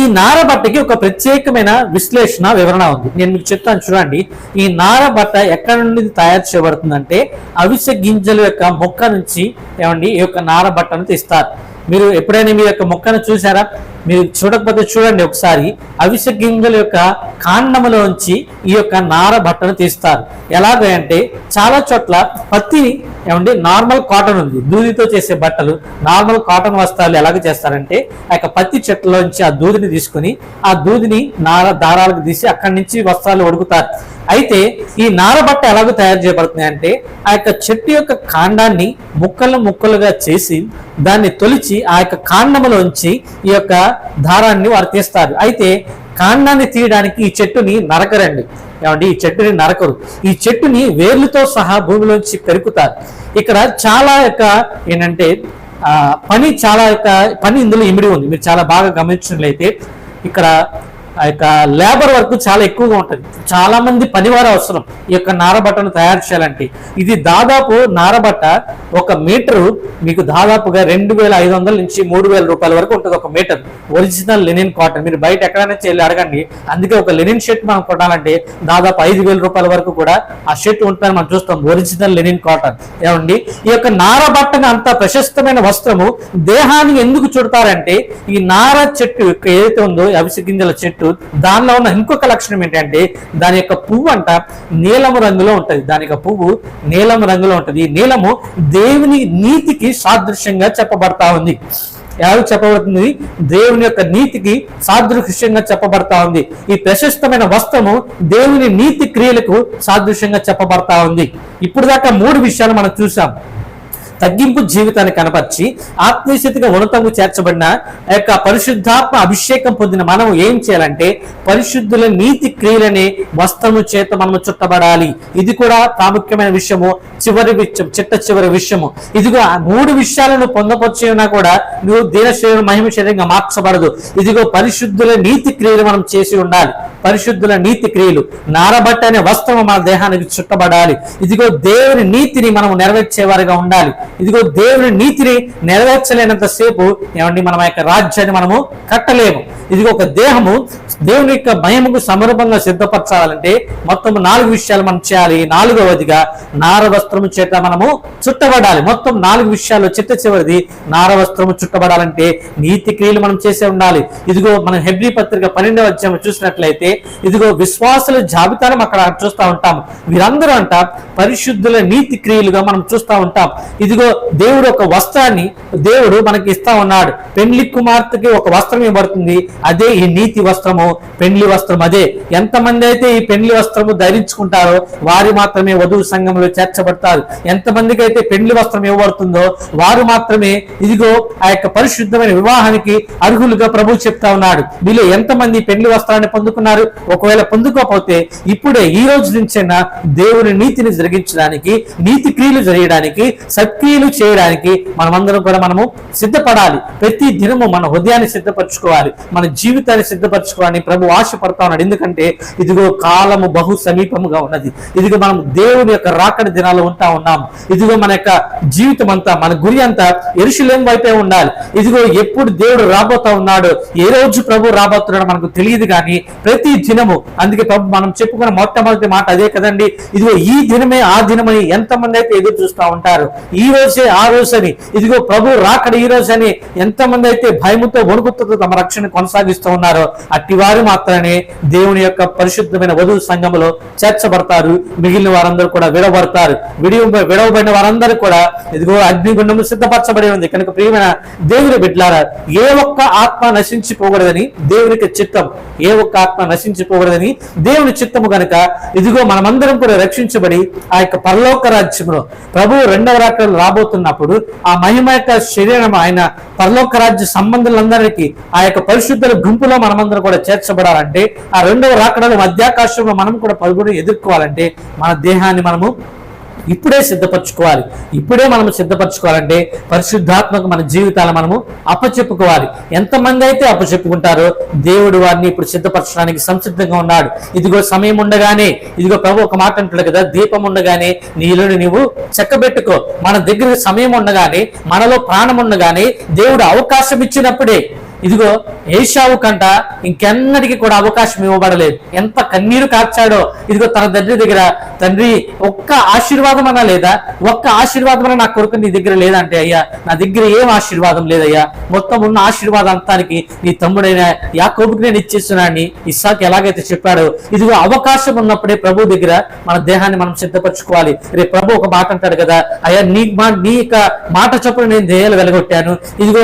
ఈ నార బట్టకి ఒక ప్రత్యేకమైన విశ్లేషణ, వివరణ ఉంది. నేను మీకు చెప్తాను చూడండి. ఈ నార బట్ట ఎక్కడి నుండి తయారు చేయబడుతుందంటే అవిసె గింజల యొక్క మొక్క నుంచి ఏమండి ఈ యొక్క నార బట్టను తీస్తారు. మీరు ఎప్పుడైనా మీ యొక్క మొక్కను చూసారా? మీరు చూడకపోతే చూడండి ఒకసారి. అవిసె గింజల యొక్క కాండములోంచి ఈ యొక్క నార బట్టను తీస్తారు. ఎలాగంటే చాలా చోట్ల పత్తి ఏమండి నార్మల్ కాటన్ ఉంది, దూదితో చేసే బట్టలు, నార్మల్ కాటన్ వస్త్రాలు ఎలాగ చేస్తారంటే ఆ యొక్క పత్తి చెట్లలోంచి ఆ దూదిని తీసుకుని ఆ దూదిని నార దారాలకు తీసి అక్కడి నుంచి వస్త్రాలు ఉడుకుతారు. అయితే ఈ నార బట్ట ఎలాగో తయారు చేయబడుతుంది అంటే ఆ యొక్క చెట్టు యొక్క కాండాన్ని ముక్కలుగా చేసి దాన్ని తొలిచి ఆ యొక్క కాండములోంచి ఈ యొక్క దారాన్ని వారు తీస్తారు. అయితే కాండాన్ని తీయడానికి ఈ చెట్టుని నరకరండి. ఏమండి, ఈ చెట్టుని నరకరు. ఈ చెట్టుని వేర్లతో సహా భూమిలోంచి పెరుకుతారు. ఇక్కడ చాలా యొక్క ఏంటంటే పని ఇందులో ఇమిడి ఉంది. మీరు చాలా బాగా గమనించినట్లయితే ఇక్కడ ఆ యొక్క లేబర్ వర్క్ చాలా ఎక్కువగా ఉంటుంది. చాలా మంది పనివారు అవసరం ఈ యొక్క నారబట్టను తయారు చేయాలంటే. ఇది దాదాపు నారబట్ట 1 మీటరు మీకు దాదాపుగా 2500 నుంచి 3000 రూపాయల వరకు ఉంటుంది ఒక మీటర్. Original linen cotton. మీరు బయట ఎక్కడైనా వెళ్ళి అడగండి. అందుకే ఒక లెనిన్ షర్ట్ మనం కొనాలంటే దాదాపు 5000 రూపాయల వరకు కూడా ఆ షర్ట్ ఉంటుందని మనం చూస్తాం. Original linen cotton. ఏమండి, ఈ యొక్క నారబట్టను అంత ప్రశస్తమైన వస్త్రము దేహానికి ఎందుకు చుడతారంటే, ఈ నార చెట్టు ఏదైతే ఉందో అవిసె గింజల చెట్టు, దానిలో ఉన్న ఇంకొక లక్షణం ఏంటంటే దాని యొక్క పువ్వు అంట నీలము రంగులో ఉంటది. దాని యొక్క పువ్వు నీలము రంగులో ఉంటది. ఈ నీలము దేవుని నీతికి సాదృశ్యంగా చెప్పబడతా ఉంది. ఎవరు చెప్పబడుతుంది? దేవుని యొక్క నీతికి సాదృశ్యంగా చెప్పబడతా ఉంది. ఈ ప్రశస్తమైన వస్త్రము దేవుని నీతి క్రియలకు సాదృశ్యంగా చెప్పబడతా ఉంది. ఇప్పుడు దాకా 3 విషయాలు మనం చూసాం. తగ్గింపు జీవితాన్ని కనపరిచి ఆత్మీయస్థితిగా ఉన్నతంగా చేర్చబడిన ఆ యొక్క పరిశుద్ధాత్మ అభిషేకం పొందిన మనం ఏం చేయాలంటే పరిశుద్ధుల నీతి క్రియలనే వస్త్రము చేత మనము చుట్టబడాలి. ఇది కూడా ప్రాముఖ్యమైన విషయము. చివరి విషయము ఇదిగో. ఆ 3 విషయాలను పొందపరిచినా కూడా నువ్వు దీన శరీరం మహిమ శరీరంగా మార్చబడదు. ఇదిగో పరిశుద్ధుల నీతి క్రియలు మనం చేసి ఉండాలి. పరిశుద్ధుల నీతి క్రియలు, నారబట్ట అనే వస్త్రము మన దేహానికి చుట్టబడాలి. ఇదిగో దేవుని నీతిని మనం నెరవేర్చేవారిగా ఉండాలి. ఇదిగో దేవుని నీతిని నెరవేర్చలేనంత సేపు ఏమండి మనం యొక్క రాజ్యాన్ని మనము కట్టలేము. ఇదిగో ఒక దేహము దేవుని యొక్క మహిమకు సమరూపంగా సిద్ధపరచాలంటే మొత్తం 4 విషయాలు మనం చేయాలి. 4వదిగా నార వస్త్రము చేత మనము చుట్టబడాలి. మొత్తం 4 విషయాలు. చివరిది నార వస్త్రము చుట్టబడాలంటే నీతి క్రియలు మనం చేసే ఉండాలి. ఇదిగో మనం హెబ్రీ పత్రిక 12వ అధ్యాయం చూసినట్లయితే ఇదిగో విశ్వాసుల జాబితాను అక్కడ చూస్తూ ఉంటాము. వీరందరూ అంట పరిశుద్ధుల నీతి క్రియలుగా మనం చూస్తూ ఉంటాం. ఇదిగో దేవుడు ఒక వస్త్రాన్ని దేవుడు మనకి ఇస్తా ఉన్నాడు. పెండ్లి కుమార్తెకి ఒక వస్త్రం ఇవ్వబడుతుంది. అదే ఈ నీతి వస్త్రము, పెండ్లి వస్త్రం. అదే ఎంతమంది అయితే ఈ పెండ్లి వస్త్రము ధరించుకుంటారో వారు మాత్రమే వధువు సంఘంలో చేర్చబడతారు. ఎంతమందికి అయితే పెండ్లి వస్త్రం ఇవ్వబడుతుందో వారు మాత్రమే ఇదిగో ఆ యొక్క పరిశుద్ధమైన వివాహానికి అర్హులుగా ప్రభు చెప్తా ఉన్నాడు. వీళ్ళు ఎంతమంది పెండ్లి వస్త్రాన్ని పొందుకున్నారు? ఒకవేళ పొందుకోకపోతే ఇప్పుడే ఈ రోజు నుంచైనా దేవుని నీతిని జరిగించడానికి, నీతి క్రియలు చేయడానికి, సత్క్రియలు చేయడానికి మనమందరం కూడా మనము సిద్ధపడాలి. ప్రతి దినము మన హృదయాన్ని సిద్ధపరచుకోవాలి, మన జీవితాన్ని సిద్ధపరచుకోవాలని ప్రభు ఆశపడతా ఉన్నాడు. ఎందుకంటే ఇదిగో కాలము బహు సమీపముగా ఉన్నది. ఇదిగో మనం దేవుని యొక్క రాకడ దినాలు ఉంటా ఉన్నాము. ఇదిగో మన యొక్క జీవితం అంతా, మన గురి అంతా యెరూషలేము వైపే ఉండాలి. ఇదిగో ఎప్పుడు దేవుడు రాబోతా ఉన్నాడు, ఏ రోజు ప్రభు రాబోతున్నాడు మనకు తెలియదు. కానీ ప్రతి దినము, అందుకే ప్రభు మనం చెప్పుకున్న మొట్టమొదటి మాట అదే కదండి. ఇదిగో ఈ దినమే ఆ దినమని ఎంతమంది అయితే ఎదురు చూస్తూ ఉంటారు. ఈ రోజే ఆ రోజు అని, ఇదిగో ప్రభు రాకడ ఈ రోజు అని ఎంతమంది అయితే భయముతో వణుకుతో తమ రక్షణ కొనసాగిస్తూ ఉన్నారో అట్టి వారు మాత్రమే దేవుని యొక్క పరిశుద్ధమైన వధువు సంఘములో చేర్చబడతారు. మిగిలిన వారందరూ కూడా విడవబడతారు. విడవబడిన వారందరూ కూడా ఇదిగో అగ్నిగుండము సిద్ధపరచబడి ఉంది. కనుక ప్రియమైన దేవుని బిడ్డలారా, ఏ ఒక్క ఆత్మ నశించిపోకూడదని దేవునికి చిత్తం. ఏ ఒక్క ఆత్మ నశించిపోకూడదని దేవుని చిత్తము కనుక ఇదిగో మనమందరం కూడా రక్షించబడి ఆ యొక్క పరలోక రాజ్యంలో ప్రభు 2వ రాకడలో రాబోతున్నప్పుడు ఆ మహిమ యొక్క శరీరం ఆయన పరలోక రాజ్య సంబంధులందరికీ ఆ యొక్క పరిశుద్ధుల గుంపులో మనమందరం కూడా చేర్చబడాలంటే, ఆ 2వ రాకడలో మధ్యాకాశంలో మనం కూడా పరుగుని ఎదుర్కోవాలంటే మన దేహాన్ని మనము ఇప్పుడే సిద్ధపరచుకోవాలి. ఇప్పుడే మనము సిద్ధపరచుకోవాలంటే పరిశుద్ధాత్మకు మన జీవితాలు మనము అప్పచెప్పుకోవాలి. ఎంతమంది అయితే అప్పచెప్పుకుంటారో దేవుడు వారిని ఇప్పుడు సిద్ధపరచడానికి సంసిద్ధంగా ఉన్నాడు. ఇదిగో సమయం ఉండగానే, ఇదిగో ప్రభు ఒక మాట అంటాడు కదా, దీపం ఉండగానే నీలోని నువ్వు చెక్కబెట్టుకో. మన దగ్గర సమయం ఉండగానే, మనలో ప్రాణం ఉండగానే దేవుడు అవకాశం ఇచ్చినప్పుడే. ఇదిగో ఏశావు కంట ఇంకెన్నటికీ కూడా అవకాశం ఇవ్వబడలేదు. ఎంత కన్నీరు కార్చాడో. ఇదిగో తన తండ్రి దగ్గర, తండ్రి ఒక్క ఆశీర్వాదం అన్నా లేదా, ఒక్క ఆశీర్వాదం అన్నా నా కొడుకు నీ దగ్గర లేదంటే, అయ్యా నా దగ్గర ఏం ఆశీర్వాదం లేదయ్యా, మొత్తం ఉన్న ఆశీర్వాదాంతానికి నీ తమ్ముడైన యాకోబుకి నేను ఇచ్చేస్తున్నానని ఇస్సాకు ఎలాగైతే చెప్పాడో, ఇదిగో అవకాశం ఉన్నప్పుడే ప్రభు దగ్గర మన దేహాన్ని మనం సిద్ధపరచుకోవాలి. రేపు ప్రభు ఒక మాట అంటాడు కదా, అయ్యా నీ యొక్క మాట చొప్పున నేను దేహాలు వెలగొట్టాను. ఇదిగో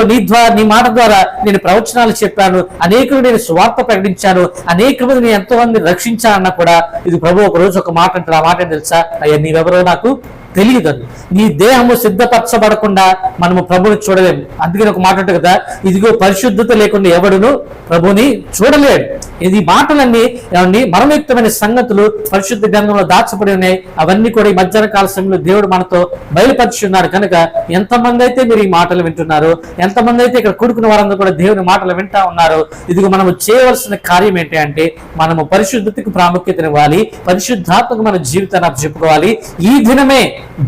నీ మాట ద్వారా నేను ప్రవచనాలు చెప్పాను, అనేకులు నేను స్వార్థ ప్రకటించాను, అనేక మంది నేను ఎంతో మంది రక్షించానన్నా కూడా ఇది ప్రభు ఒక రోజు ఒక మాట అంటాడు. ఆ మాట తెలుసా, అయ్యా నీవెవరో నాకు తెలియదు. నీ దేహము సిద్ధపరచబడకుండా మనము ప్రభుని చూడలేము. అందుకని ఒక మాట ఉంటుంది కదా, ఇదిగో పరిశుద్ధత లేకుండా ఎవడును ప్రభుని చూడలేడు. ఇది మాటలన్నీ ఏమండి మర్మయుక్తమైన సంగతులు పరిశుద్ధ గ్రంథంలో దాచబడి ఉన్నాయి. అవన్నీ కూడా ఈ మధ్యాహ్న కాల సమయంలో దేవుడు మనతో బయలుపరిచి ఉన్నాడు. కనుక ఎంతమంది అయితే మీరు ఈ మాటలు వింటున్నారు, ఎంతమంది అయితే ఇక్కడ కూడుకున్న వారందరూ కూడా దేవుని మాటలు వింటా ఉన్నారు, ఇదిగో మనము చేయవలసిన కార్యం ఏంటి అంటే మనము పరిశుద్ధతకు ప్రాముఖ్యతనివ్వాలి, పరిశుద్ధాత్మకు మన జీవితాన్ని చెప్పుకోవాలి. ఈ దినమే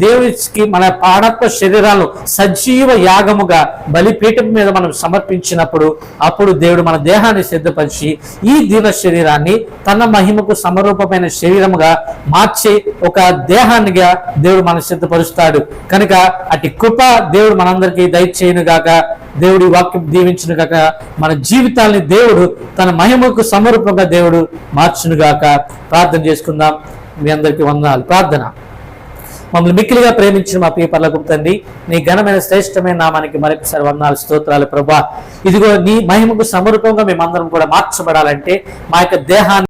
దేవుడికి మన పాడత్వ శరీరాలను సజీవ యాగముగా బలిపీఠం మీద మనం సమర్పించినప్పుడు అప్పుడు దేవుడు మన దేహాన్ని సిద్ధపరిచి ఈ దీన శరీరాన్ని తన మహిమకు సమరూపమైన శరీరముగా మార్చి ఒక దేహాన్నిగా దేవుడు మనం సిద్ధపరుస్తాడు. కనుక అటు కృప దేవుడు మనందరికీ దయచేయును గాక. దేవుడి వాక్యం దీవించును గాక. మన జీవితాన్ని దేవుడు తన మహిమకు సమరూపంగా దేవుడు మార్చును గాక. ప్రార్థన చేసుకుందాం. మీ అందరికీ వందనాలు. ప్రార్థన. మమ్మల్ని మిక్కిలిగా ప్రేమించిన మా ప్రియ పరలోకపు తండ్రి, నీ ఘనమైన శ్రేష్టమైన నామానికి మరొకసారి వందనాలు, స్తోత్రాలు ప్రభా. ఇదిగో నీ మహిమకు సమరూపంగా మేమందరం కూడా మార్చబడాలంటే మా యొక్క దేహాన్ని